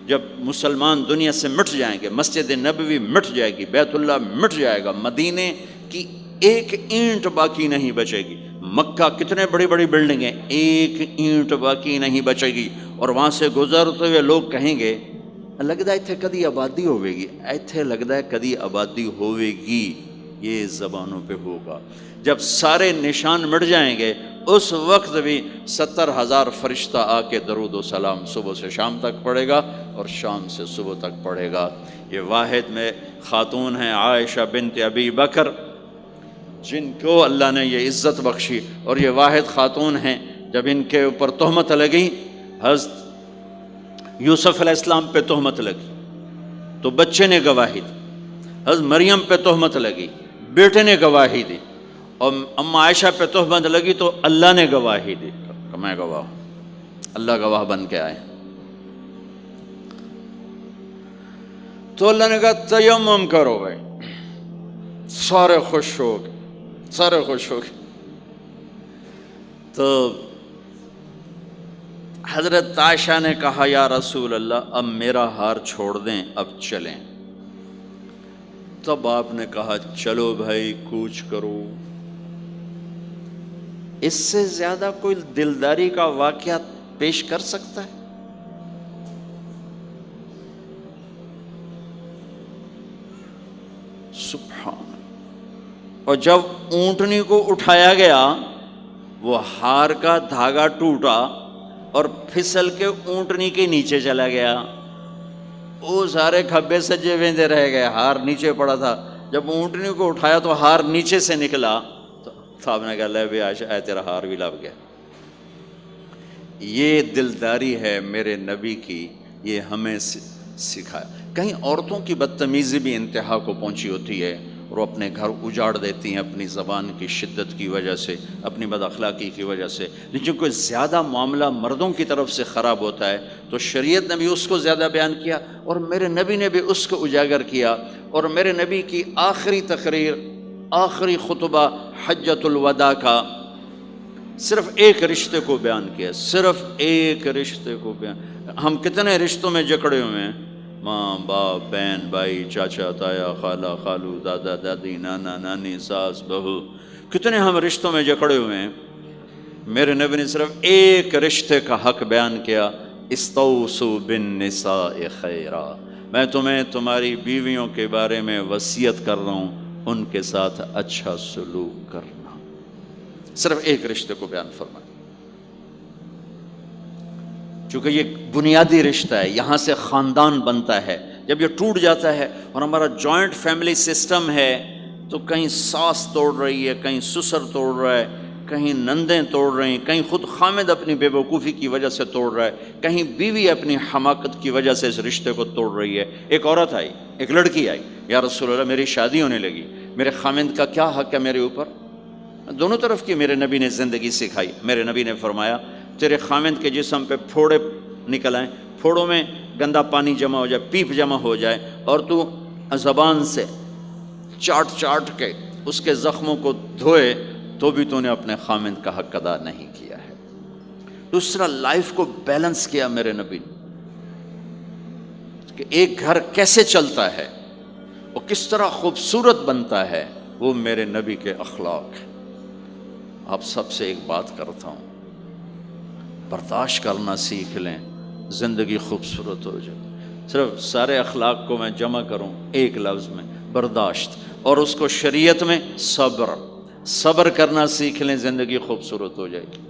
جب مسلمان دنیا سے مٹ جائیں گے، مسجد نبوی مٹ جائے گی، بیت اللہ مٹ جائے گا، مدینے کی ایک اینٹ باقی نہیں بچے گی، مکہ کتنے بڑی بڑی بلڈنگیں، ایک اینٹ باقی نہیں بچے گی، اور وہاں سے گزرتے ہوئے لوگ کہیں گے لگتا ہے اتنے کدی آبادی ہوئے گی، ایتھے لگتا ہے کدی آبادی ہوئے گی۔ یہ زبانوں پہ ہوگا جب سارے نشان مٹ جائیں گے، اس وقت بھی 70,000 فرشتہ آ کے درود و سلام صبح سے شام تک پڑھے گا اور شام سے صبح تک پڑھے گا۔ یہ واحد میں خاتون ہیں عائشہ بنت ابی بکر جن کو اللہ نے یہ عزت بخشی، اور یہ واحد خاتون ہیں جب ان کے اوپر تہمت لگی، حضرت یوسف علیہ السلام پہ تہمت لگی تو بچے نے گواہی دی، حضرت مریم پہ تہمت لگی بیٹے نے گواہی دی، اور اما عائشہ پہ تہمت لگی تو اللہ نے گواہی دی کہ میں گواہ ہوں، اللہ گواہ بن کے آئے۔ تو اللہ نے کہا تیمم کرو بھائی، سارے خوش ہو گئے، سارے خوش ہو گئے۔ تو حضرت عائشہ نے کہا یا رسول اللہ اب میرا ہار چھوڑ دیں، اب چلیں۔ تب آپ نے کہا چلو بھائی کوچ کرو۔ اس سے زیادہ کوئی دلداری کا واقعہ پیش کر سکتا ہے؟ سبحان۔ اور جب اونٹنی کو اٹھایا گیا، وہ ہار کا دھاگا ٹوٹا اور پھسل کے اونٹنی کے نیچے چلا گیا، وہ سارے کھبے سجے ویندے رہ گئے، ہار نیچے پڑا تھا۔ جب اونٹنی کو اٹھایا تو ہار نیچے سے نکلا، تو صاحب نے کہا لے بھی عائشہ اے تیرا ہار بھی لب گیا۔ یہ دلداری ہے میرے نبی کی، یہ ہمیں سکھایا۔ کہیں عورتوں کی بدتمیزی بھی انتہا کو پہنچی ہوتی ہے اور وہ اپنے گھر اجاڑ دیتی ہیں اپنی زبان کی شدت کی وجہ سے، اپنی بد اخلاقی کی وجہ سے۔ لیکن کوئی زیادہ معاملہ مردوں کی طرف سے خراب ہوتا ہے تو شریعت نے بھی اس کو زیادہ بیان کیا اور میرے نبی نے بھی اس کو اجاگر کیا۔ اور میرے نبی کی آخری تقریر، آخری خطبہ حجۃ الوداع کا، صرف ایک رشتے کو بیان کیا، صرف ایک رشتے کو بیان۔ ہم کتنے رشتوں میں جکڑے ہوئے ہیں، ماں باپ، بہن بھائی، چاچا تایا، خالہ خالو، دادا دادی، نانا نانی، ساس بہو، کتنے ہم رشتوں میں جکڑے ہوئے ہیں۔ میرے نبی نے صرف ایک رشتے کا حق بیان کیا، استوصوا بالنساء خیرا، میں تمہیں تمہاری بیویوں کے بارے میں وصیت کر رہا ہوں، ان کے ساتھ اچھا سلوک کرنا۔ صرف ایک رشتے کو بیان فرمایا، چونکہ یہ بنیادی رشتہ ہے، یہاں سے خاندان بنتا ہے۔ جب یہ ٹوٹ جاتا ہے اور ہمارا جوائنٹ فیملی سسٹم ہے تو کہیں ساس توڑ رہی ہے، کہیں سسر توڑ رہا ہے، کہیں نندیں توڑ رہی ہیں، کہیں خود خامد اپنی بے وقوفی کی وجہ سے توڑ رہا ہے، کہیں بیوی اپنی حماقت کی وجہ سے اس رشتے کو توڑ رہی ہے۔ ایک عورت آئی، ایک لڑکی آئی، یا رسول اللہ میری شادی ہونے لگی، میرے خامد کا کیا حق ہے میرے اوپر؟ دونوں طرف کی میرے نبی نے زندگی سکھائی۔ میرے نبی نے فرمایا تیرے خامد کے جسم پہ پھوڑے نکل آئیں، پھوڑوں میں گندا پانی جمع ہو جائے، پیپ جمع ہو جائے، اور تو زبان سے چاٹ چاٹ کے اس کے زخموں کو دھوئے، تو بھی تو نے اپنے خامد کا حق ادا نہیں کیا ہے۔ دوسرا، لائف کو بیلنس کیا میرے نبی نے کہ ایک گھر کیسے چلتا ہے اور کس طرح خوبصورت بنتا ہے، وہ میرے نبی کے اخلاق ہیں۔ آپ سب سے ایک بات کرتا ہوں، برداشت کرنا سیکھ لیں، زندگی خوبصورت ہو جائے۔ صرف سارے اخلاق کو میں جمع کروں ایک لفظ میں، برداشت، اور اس کو شریعت میں صبر۔ صبر کرنا سیکھ لیں، زندگی خوبصورت ہو جائے گی۔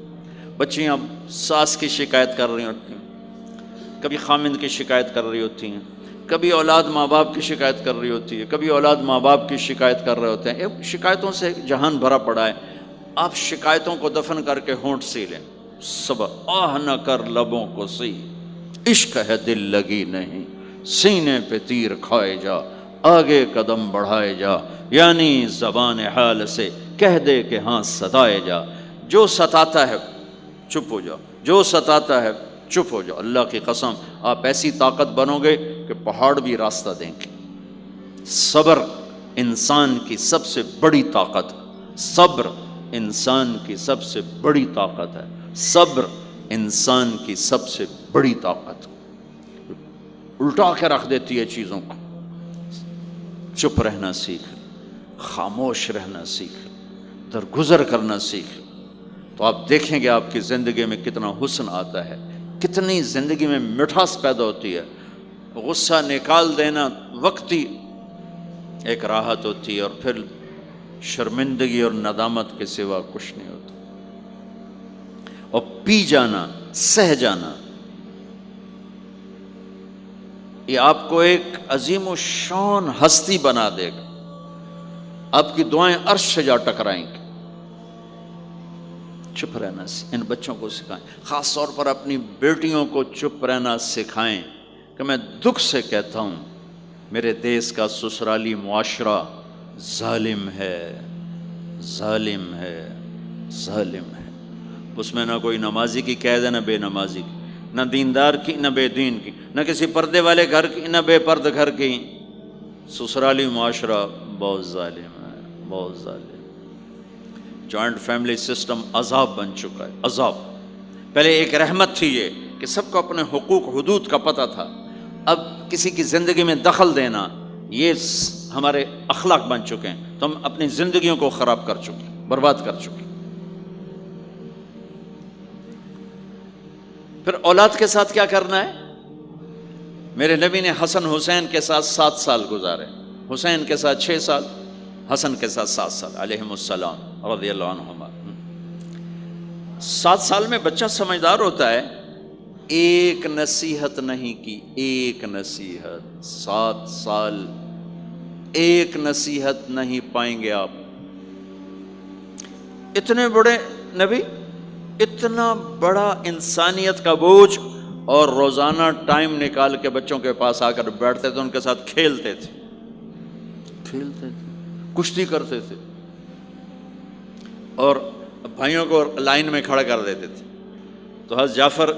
بچیاں ساس کی شکایت کر رہی ہوتی ہیں، کبھی خامند کی شکایت کر رہی ہوتی ہیں، کبھی اولاد ماں باپ کی شکایت کر رہی ہوتی ہے، کبھی اولاد ماں باپ کی شکایت کر رہے ہوتے ہیں۔ شکایتوں سے جہان بھرا پڑا ہے۔ آپ شکایتوں کو دفن کر کے ہونٹ سی لیں، صبر، آہ نہ کر لبوں کو سی، عشق ہے دل لگی نہیں، سینے پہ تیر کھائے جا، آگے قدم بڑھائے جا، یعنی زبان حال سے کہہ دے کہ ہاں ستائے جا۔ جو ستاتا ہے چپ ہو جاؤ، جو ستاتا ہے چپ ہو جاؤ۔ اللہ کی قسم آپ ایسی طاقت بنو گے کہ پہاڑ بھی راستہ دیں گے۔ صبر انسان کی سب سے بڑی طاقت، صبر انسان کی سب سے بڑی طاقت ہے، صبر انسان کی سب سے بڑی طاقت، الٹا کے رکھ دیتی ہے چیزوں کو۔ چپ رہنا سیکھ، خاموش رہنا سیکھ، درگزر کرنا سیکھ، تو آپ دیکھیں گے آپ کی زندگی میں کتنا حسن آتا ہے، کتنی زندگی میں مٹھاس پیدا ہوتی ہے۔ غصہ نکال دینا وقتی ایک راحت ہوتی ہے، اور پھر شرمندگی اور ندامت کے سوا کچھ نہیں ہوتا۔ اور پی جانا، سہ جانا، یہ آپ کو ایک عظیم و شان ہستی بنا دے گا۔ آپ کی دعائیں عرش سے جا ٹکرائیں گی۔ چپ رہنا ان بچوں کو سکھائیں، خاص طور پر اپنی بیٹیوں کو چپ رہنا سکھائیں کہ میں دکھ سے کہتا ہوں میرے دیس کا سسرالی معاشرہ ظالم ہے، ظالم ہے، ظالم ہے۔ اس میں نہ کوئی نمازی کی قید ہے، نہ بے نمازی کی، نہ دیندار کی، نہ بے دین کی، نہ کسی پردے والے گھر کی، نہ بے پرد گھر کی۔ سسرالی معاشرہ بہت ظالم ہے، بہت ظالم۔ جوائنٹ فیملی سسٹم عذاب بن چکا ہے، عذاب۔ پہلے ایک رحمت تھی یہ کہ سب کو اپنے حقوق حدود کا پتہ تھا، اب کسی کی زندگی میں دخل دینا یہ ہمارے اخلاق بن چکے ہیں، تو ہم اپنی زندگیوں کو خراب کر چکے ہیں، برباد کر چکے ہیں۔ پھر اولاد کے ساتھ کیا کرنا ہے؟ میرے نبی نے حسن حسین کے ساتھ 7 سال گزارے، حسین کے ساتھ 6 سال، حسن کے ساتھ 7 سال علیہم السلام رضی اللہ عنہما۔ 7 سال میں بچہ سمجھدار ہوتا ہے۔ ایک نصیحت نہیں کی، ایک نصیحت، 7 سال ایک نصیحت نہیں پائیں گے آپ۔ اتنے بڑے نبی، اتنا بڑا انسانیت کا بوجھ، اور روزانہ ٹائم نکال کے بچوں کے پاس آ کر بیٹھتے تھے، ان کے ساتھ کھیلتے تھے، کشتی کرتے تھے، اور بھائیوں کو لائن میں کھڑا کر دیتے تھے۔ تو حضرت جعفر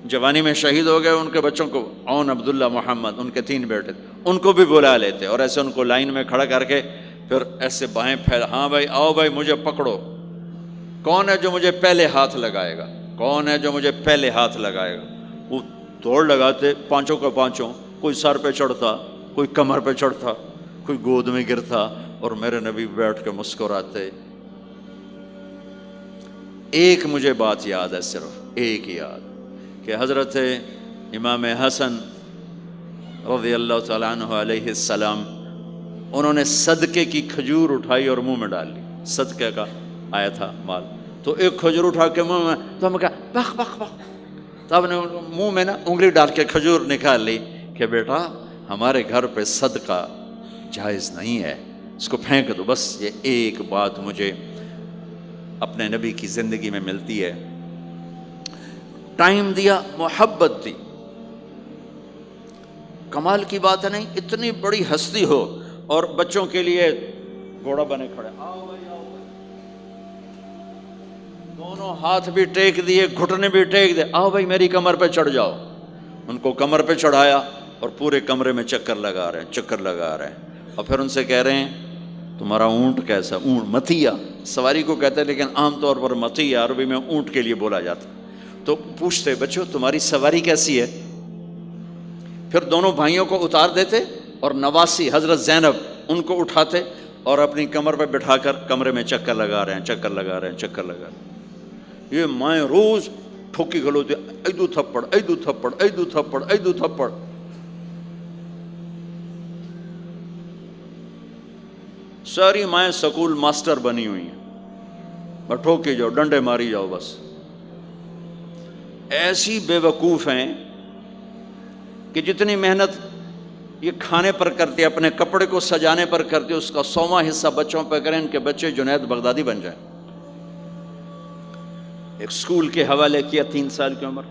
جوانی میں شہید ہو گئے، ان کے بچوں کو، عون، عبداللہ، محمد، ان کے 3 بیٹے تھے، ان کو بھی بلا لیتے اور ایسے ان کو لائن میں کھڑا کر کے پھر ایسے بائیں پھیلا، ہاں بھائی آؤ بھائی مجھے پکڑو، کون ہے جو مجھے پہلے ہاتھ لگائے گا؟ کون ہے جو مجھے پہلے ہاتھ لگائے گا؟ وہ دوڑ لگاتے پانچوں کا پانچوں، کوئی سر پہ چڑھتا، کوئی کمر پہ چڑھتا، کوئی گود میں گرتا، اور میرے نبی بیٹھ کے مسکراتے۔ ایک مجھے بات یاد ہے، صرف ایک یاد، کہ حضرت امام حسن رضی اللہ تعالیٰ عنہ علیہ السلام، انہوں نے صدقے کی کھجور اٹھائی اور منہ میں ڈال لی۔ صدقے کا آیا تھا مال، تو ایک کھجور اٹھا کے منہ میں، تو ہم کہا بخ بخ بخ، تو آپ نے منہ میں نا انگلی ڈال کے کھجور نکال لی کہ بیٹا ہمارے گھر پہ صدقہ جائز نہیں ہے، اس کو پھینک دو۔ بس یہ ایک بات مجھے اپنے نبی کی زندگی میں ملتی ہے۔ ٹائم دیا، محبت دی۔ کمال کی بات ہے نہیں، اتنی بڑی ہستی ہو اور بچوں کے لیے گھوڑا بنے کھڑے، آؤ بھائی آؤ بھائی، دونوں ہاتھ بھی ٹیک دیے، گھٹنے بھی ٹیک دے، آؤ بھائی میری کمر پہ چڑھ جاؤ۔ ان کو کمر پہ چڑھایا اور پورے کمرے میں چکر لگا رہے ہیں، چکر لگا رہے ہیں، اور پھر ان سے کہہ رہے ہیں تمہارا اونٹ کیسا؟ اونٹ متیا سواری کو کہتے ہیں، لیکن عام طور پر متیا عربی میں اونٹ کے لیے بولا جاتا۔ تو پوچھتے بچوں تمہاری سواری کیسی ہے؟ پھر دونوں بھائیوں کو اتار دیتے اور نواسی حضرت زینب ان کو اٹھاتے اور اپنی کمر پہ بٹھا کر کمرے میں چکر لگا رہے ہیں، چکر لگا رہے ہیں، چکر لگا رہے ہیں۔ یہ مائیں روز ٹھوکی کھلوتے، ایدو تھپڑ ایدو تھپڑ ایدو تھپڑ ایدو تھپڑ۔ ساری مائیں سکول ماسٹر بنی ہوئی ہیں، بس ٹھوکی جاؤ، ڈنڈے ماری جاؤ، بس ایسی بے وقوف ہیں کہ جتنی محنت یہ کھانے پر کرتے، اپنے کپڑے کو سجانے پر کرتے، اس کا 100واں حصہ بچوں پہ کریں، ان کے بچے جنید بغدادی بن جائیں۔ ایک سکول کے حوالے کیا 3 سال کی عمر،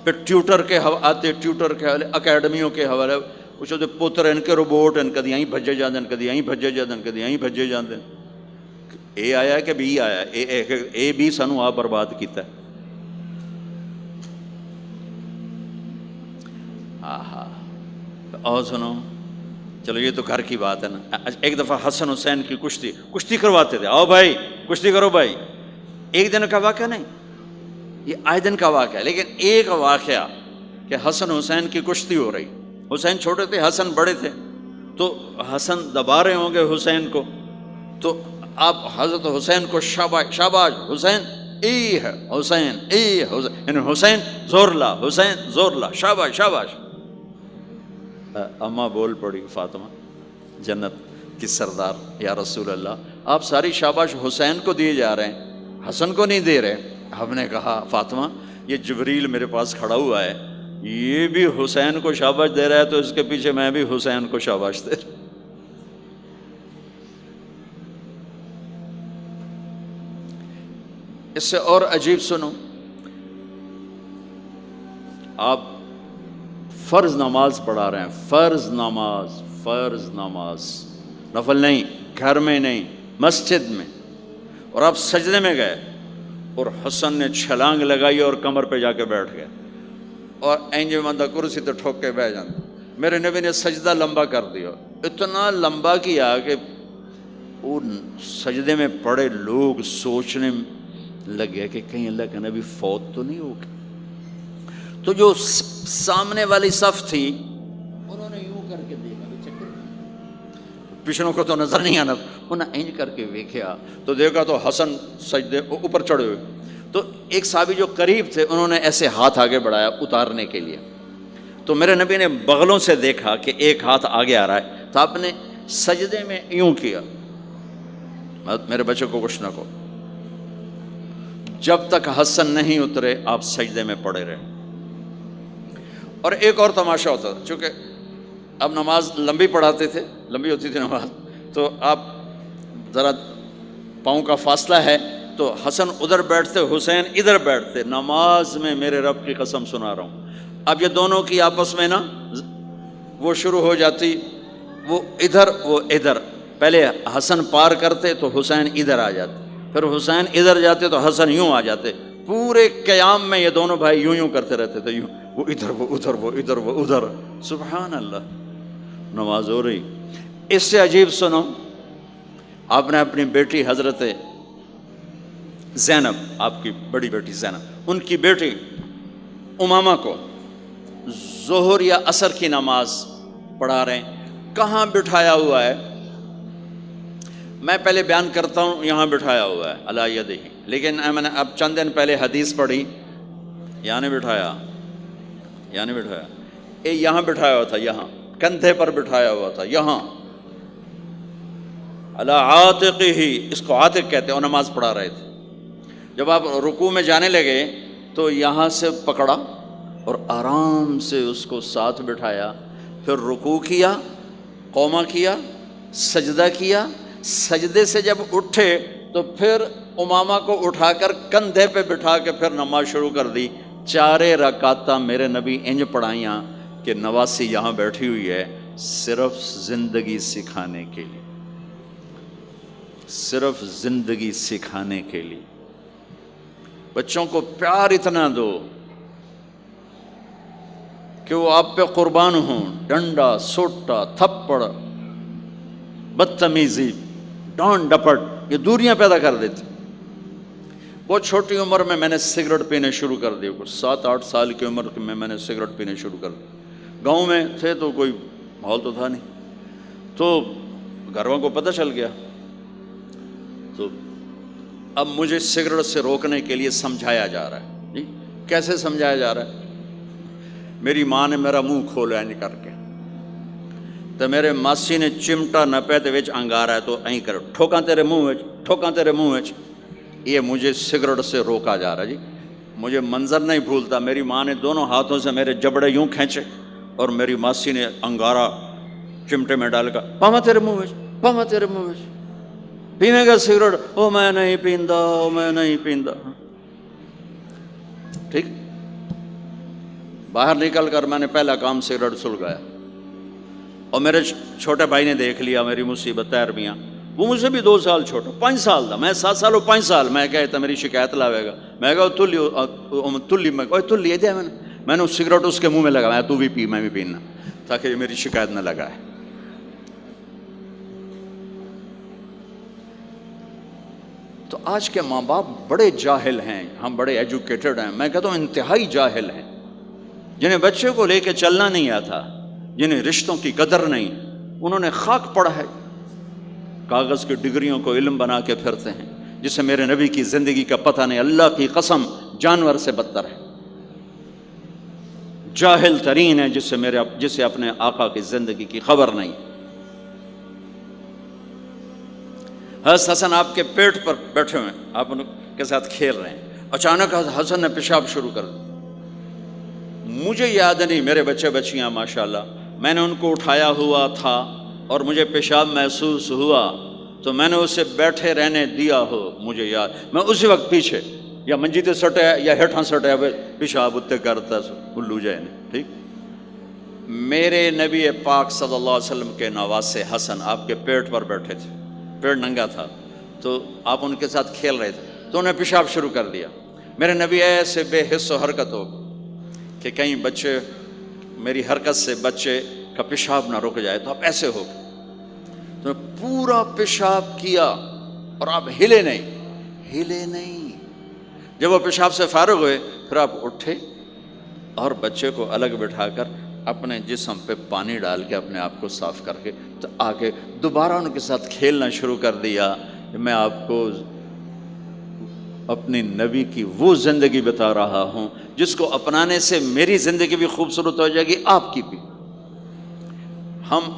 پھر ٹیوٹر کے آتے، ٹیوٹر کے حوالے، اکیڈمیوں کے حوالے، پوچھو تو پوتر ان کے روبوٹ ان کدی یہیں بھجے جاندے، ان کدی یہیں بھجے جاندے، ان کدی یہیں بھجے جاندے۔ اے آیا ہے کہ بی آیا ہے؟ اے بی سانو آپ برباد کیتا ہے۔ آہا، اور سنو، چلو یہ تو گھر کی بات ہے نا۔ ایک دفعہ حسن حسین کی کشتی کرواتے تھے، آؤ بھائی کشتی کرو بھائی۔ ایک دن کا واقعہ نہیں، یہ آئے دن کا واقعہ ہے، لیکن ایک واقعہ کہ حسن حسین کی کشتی ہو رہی۔ حسین چھوٹے تھے، حسن بڑے تھے، تو حسن دبا رہے ہوں گے حسین کو، تو آپ حضرت حسین کو شاباش شاباش حسین، ای ہے حسین، ای حسین، یعنی حسین زور لا، حسین زور لا، شاباش شاباش۔ اماں بول پڑی، فاطمہ جنت کی سردار، یا رسول اللہ آپ ساری شاباش حسین کو دیے جا رہے ہیں، حسن کو نہیں دے رہے۔ ہم نے کہا فاطمہ یہ جبریل میرے پاس کھڑا ہوا ہے، یہ بھی حسین کو شاباش دے رہا ہے، تو اس کے پیچھے میں بھی حسین کو شاباش دے رہا ہوں۔ اس سے اور عجیب سنو، آپ فرض نماز پڑھا رہے ہیں، فرض نماز، نفل نہیں، گھر میں نہیں، مسجد میں، اور آپ سجدے میں گئے اور حسن نے چھلانگ لگائی اور کمر پہ جا کے بیٹھ گئے، اور اینجے مندہ کرسی تو ٹھوک کے بیٹھ جانا۔ میرے نبی نے سجدہ لمبا کر دیا، اتنا لمبا کیا کہ ان سجدے میں پڑے لوگ سوچنے لگے کہ کہیں اللہ کے نبی فوت تو نہیں ہو گئے۔ تو جو سامنے والی صف تھی انہوں نے یوں کر کے دیکھا، پچھلوں کو تو نظر نہیں آنا، انہوں نے اینج کر کے دیکھا تو دیکھا تو حسن سجدے اوپر چڑھے ہوئے۔ تو ایک صحابی جو قریب تھے انہوں نے ایسے ہاتھ آگے بڑھایا اتارنے کے لیے، تو میرے نبی نے بغلوں سے دیکھا کہ ایک ہاتھ آگے آ رہا ہے، تو آپ نے سجدے میں یوں کیا، میرے بچے کو کچھ نہ کہو، جب تک حسن نہیں اترے آپ سجدے میں پڑے رہے۔ اور ایک اور تماشا ہوتا تھا، چونکہ اب نماز لمبی پڑھاتے تھے، لمبی ہوتی تھی نماز، تو آپ ذرا پاؤں کا فاصلہ ہے تو حسن ادھر بیٹھتے، حسین ادھر بیٹھتے، نماز میں میرے رب کی قسم سنا رہا ہوں۔ اب یہ دونوں کی آپس میں نا وہ شروع ہو جاتی، وہ ادھر وہ ادھر، پہلے حسن پار کرتے تو حسین ادھر آ جاتے، پھر حسین ادھر جاتے تو حسن یوں آ جاتے۔ پورے قیام میں یہ دونوں بھائی یوں یوں کرتے رہتے تھے، یوں، وہ ادھر وہ ادھر، وہ ادھر وہ ادھر، سبحان اللہ، نماز ہو رہی۔ اس سے عجیب سنو، آپ نے اپنی بیٹی حضرت زینب آپ کی بڑی بیٹی زینب، ان کی بیٹی امامہ کو ظہر یا عصر کی نماز پڑھا رہے ہیں، کہاں بٹھایا ہوا ہے؟ میں پہلے بیان کرتا ہوں یہاں بٹھایا ہوا ہے علی یدہ، لیکن میں نے اب چند دن پہلے حدیث پڑھی، یہاں نہیں بٹھایا، یہاں نہیں بٹھایا، یہاں بٹھایا ہوا تھا، یہاں کندھے پر بٹھایا ہوا تھا، یہاں علی عاتقہ، اس کو عاتق کہتے ہیں، اور نماز پڑھا رہے تھے۔ جب آپ رکوع میں جانے لگے تو یہاں سے پکڑا اور آرام سے اس کو ساتھ بٹھایا، پھر رکوع کیا، قومہ کیا، سجدہ کیا، سجدے سے جب اٹھے تو پھر امامہ کو اٹھا کر کندھے پہ بٹھا کے پھر نماز شروع کر دی۔ 4 رکعتاں میرے نبی انج پڑھائیاں کہ نواسی یہاں بیٹھی ہوئی ہے، صرف زندگی سکھانے کے لیے، صرف زندگی سکھانے کے لیے۔ بچوں کو پیار اتنا دو کہ وہ آپ پہ قربان ہوں، ڈنڈا، سوٹا، تھپڑ، بدتمیزی، ڈانٹ ڈپٹ، یہ دوریاں پیدا کر دیتی۔ بہت چھوٹی عمر میں نے سگریٹ پینے شروع کر دی، کچھ 7-8 سال کی عمر میں نے سگریٹ پینے شروع کر دی۔ گاؤں میں تھے تو کوئی ماحول تو تھا نہیں، تو گھر والوں کو پتہ چل گیا، تو اب مجھے سگریٹ سے روکنے کے لیے سمجھایا جا رہا ہے۔ جی کیسے سمجھایا جا رہا ہے؟ میری ماں نے میرا منہ کھولا ہے کر کے، تو میرے ماسی نے چمٹا نپے تے وچ انگارا ہے تو این کر ٹھوکاں تیرے منہ وچ، ٹھوکاں تیرے منہ وچ۔ یہ مجھے سگریٹ سے روکا جا رہا ہے۔ جی مجھے منظر نہیں بھولتا، میری ماں نے دونوں ہاتھوں سے میرے جبڑے یوں کھینچے اور میری ماسی نے انگارا چمٹے میں ڈال کر، پاما تیرے منہ وچ، پاما تیرے منہ وچ، پینے گا سگریٹ؟ او میں نہیں پیندا، او میں نہیں پیندا۔ ٹھیک، باہر نکل کر میں نے پہلا کام سگریٹ سلگایا، اور میرے چھوٹے بھائی نے دیکھ لیا میری مصیبت عربیاں، وہ مجھ سے بھی 2 سال چھوٹا، 5 سال تھا، میں 7 سال اور 5 سال، میں کہتا میری شکایت لاوے گا، میں کہا تلی تلی دیا، میں نے سگریٹ اس کے منہ میں لگا، تو بھی پی، میں بھی پینا، تاکہ یہ میری شکایت نہ لگائے۔ تو آج کے ماں باپ بڑے جاہل ہیں، ہم بڑے ایجوکیٹڈ ہیں، میں کہتا ہوں انتہائی جاہل ہیں، جنہیں بچے کو لے کے چلنا نہیں آتا، جنہیں رشتوں کی قدر نہیں، انہوں نے خاک پڑا ہے، کاغذ کی ڈگریوں کو علم بنا کے پھرتے ہیں، جسے میرے نبی کی زندگی کا پتہ نہیں، اللہ کی قسم جانور سے بدتر ہے، جاہل ترین ہے جسے اپنے آقا کی زندگی کی خبر نہیں۔ حضرت حسن آپ کے پیٹ پر بیٹھے ہوئے ہیں، آپ ان کے ساتھ کھیل رہے ہیں، اچانک حسن نے پیشاب شروع کر دیا، مجھے یاد نہیں، میرے بچے بچیاں ماشاءاللہ، میں نے ان کو اٹھایا ہوا تھا اور مجھے پیشاب محسوس ہوا تو میں نے اسے بیٹھے رہنے دیا ہو، مجھے یاد، میں اسی وقت پیچھے یا منجی تے سٹے یا ہیٹھاں سٹے پیشاب اتنے کرتا الو جائے نہیں۔ ٹھیک، میرے نبی پاک صلی اللہ علیہ وسلم کے نواسے حسن آپ کے پیٹ پر بیٹھے تھے، پیٹ ننگا تھا، تو آپ ان کے ساتھ کھیل رہے تھے تو انہیں پیشاب شروع کر دیا۔ میرے نبی ایسے بے حس و حرکت ہو کہ کہیں بچے میری حرکت سے بچے کا پیشاب نہ رک جائے، تو آپ ایسے ہو گئے، تو پورا پیشاب کیا اور آپ ہلے نہیں۔ جب وہ پیشاب سے فارغ ہوئے پھر آپ اٹھے اور بچے کو الگ بٹھا کر اپنے جسم پہ پانی ڈال کے اپنے آپ کو صاف کر کے تو آگے دوبارہ ان کے ساتھ کھیلنا شروع کر دیا کہ میں آپ کو اپنی نبی کی وہ زندگی بتا رہا ہوں جس کو اپنانے سے میری زندگی بھی خوبصورت ہو جائے گی، آپ کی بھی۔ ہم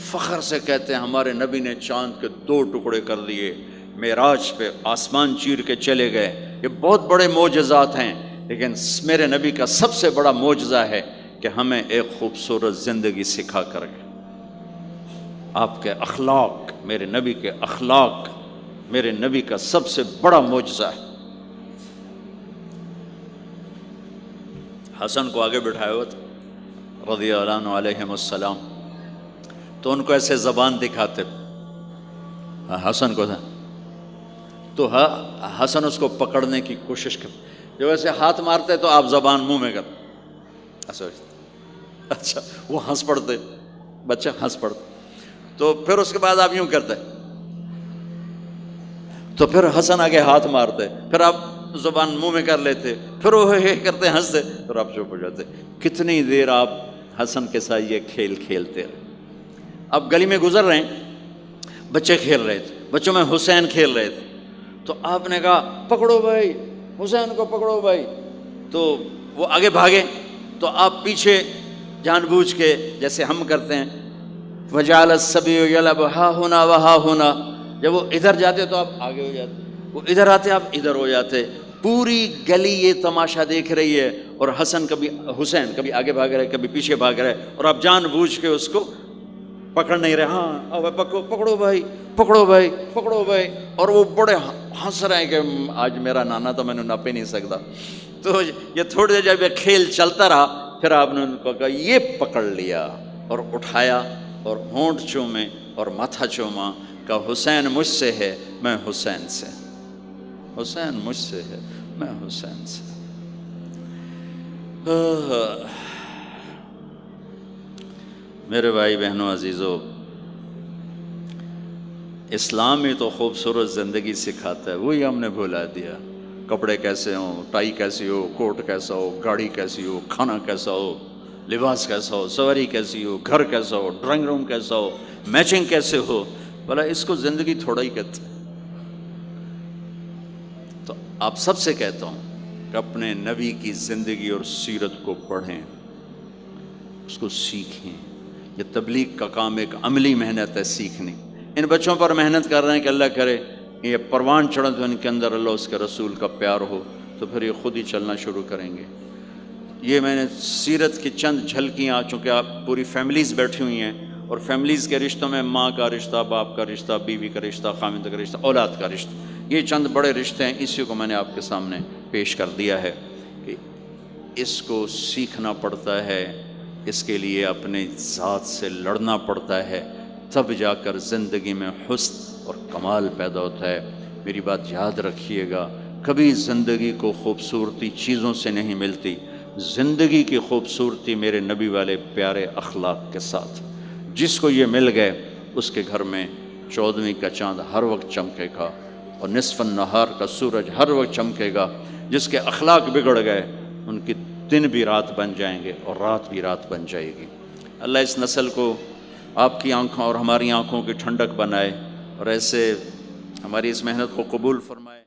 فخر سے کہتے ہیں ہمارے نبی نے چاند کے 2 ٹکڑے کر دیے، معراج پہ آسمان چیر کے چلے گئے، یہ بہت بڑے معجزات ہیں، لیکن میرے نبی کا سب سے بڑا معجزہ ہے کہ ہمیں ایک خوبصورت زندگی سکھا کر گئے۔ آپ کے اخلاق، میرے نبی کے اخلاق میرے نبی کا سب سے بڑا معجزہ ہے۔ حسن کو آگے بٹھایا ہوا تھا رضی اللہ عنہ علیہم السلام، تو ان کو ایسے زبان دکھاتے، حسن کو تھا تو حسن اس کو پکڑنے کی کوشش کرتے، جب ایسے ہاتھ مارتے تو آپ زبان منہ میں کرتے، اچھا وہ ہنس پڑتے، بچہ ہنس پڑتا، تو پھر اس کے بعد آپ یوں کرتے، تو پھر حسن آگے ہاتھ مارتے، پھر آپ زبان منہ میں کر لیتے، پھر وہ کرتے ہنستے، پھر آپ چپ ہو جاتے۔ کتنی دیر آپ حسن کے ساتھ یہ کھیل کھیلتے رہے۔ آپ گلی میں گزر رہے ہیں، بچے کھیل رہے تھے، بچوں میں حسین کھیل رہے تھے، تو آپ نے کہا پکڑو بھائی حسین کو، پکڑو بھائی، تو وہ آگے بھاگے، تو آپ پیچھے جان بوجھ کے جیسے ہم کرتے ہیں وجعل الصبی یلعب ہا ہونا وہا ہونا، جب وہ ادھر جاتے تو آپ آگے ہو جاتے، وہ ادھر آتے آپ ادھر ہو جاتے، پوری گلی یہ تماشا دیکھ رہی ہے، اور حسن کبھی حسین کبھی آگے بھاگ رہے کبھی پیچھے بھاگ رہے، اور آپ جان بوجھ کے اس کو پکڑ نہیں رہے، ہاں اب پکڑو بھائی پکڑو بھائی پکڑو بھائی، اور وہ بڑے ہنس رہے ہیں کہ آج میرا نانا تو میں نے نپ ہی نہیں سکتا۔ تو یہ تھوڑی دیر جب یہ کھیل چلتا رہا، پھر آپ نے ان کو کہا یہ پکڑ لیا اور اٹھایا اور ہونٹ چومے اور ماتھا چوما، کہ حسین مجھ سے ہے میں حسین سے، حسین مجھ سے ہے میں حسین سے۔ میرے بھائی بہنوں عزیزو، اسلام ہی تو خوبصورت زندگی سکھاتا ہے، وہی ہم نے بھلا دیا۔ کپڑے کیسے ہوں، ٹائی کیسی ہو، کوٹ کیسا ہو، گاڑی کیسی ہو، کھانا کیسا ہو، لباس کیسا ہو، سواری کیسی ہو، گھر کیسا ہو، ڈرائنگ روم کیسا ہو، میچنگ کیسے ہو، بھلا اس کو زندگی تھوڑا ہی کہتے ہیں۔ تو آپ سب سے کہتا ہوں کہ اپنے نبی کی زندگی اور سیرت کو پڑھیں، اس کو سیکھیں۔ یہ تبلیغ کا کام ایک عملی محنت ہے، سیکھنے۔ ان بچوں پر محنت کر رہے ہیں کہ اللہ کرے یہ پروان چڑھے تو ان کے اندر اللہ اس کے رسول کا پیار ہو، تو پھر یہ خود ہی چلنا شروع کریں گے۔ یہ میں نے سیرت کی چند جھلکیاں، چونکہ آپ پوری فیملیز بیٹھی ہوئی ہیں، اور فیملیز کے رشتوں میں ماں کا رشتہ، باپ کا رشتہ، بیوی کا رشتہ، خاوند کا رشتہ، اولاد کا رشتہ، یہ چند بڑے رشتے ہیں، اسی کو میں نے آپ کے سامنے پیش کر دیا ہے کہ اس کو سیکھنا پڑتا ہے، اس کے لیے اپنے ذات سے لڑنا پڑتا ہے، تب جا کر زندگی میں حسن اور کمال پیدا ہوتا ہے۔ میری بات یاد رکھیے گا، کبھی زندگی کو خوبصورتی چیزوں سے نہیں ملتی، زندگی کی خوبصورتی میرے نبی والے پیارے اخلاق کے ساتھ۔ جس کو یہ مل گئے اس کے گھر میں 14ویں کا چاند ہر وقت چمکے گا، اور نصف النہار کا سورج ہر وقت چمکے گا۔ جس کے اخلاق بگڑ گئے ان کی دن بھی رات بن جائیں گے اور رات بھی رات بن جائے گی۔ اللہ اس نسل کو آپ کی آنکھوں اور ہماری آنکھوں کی ٹھنڈک بنائے، اور ایسے ہماری اس محنت کو قبول فرمائے۔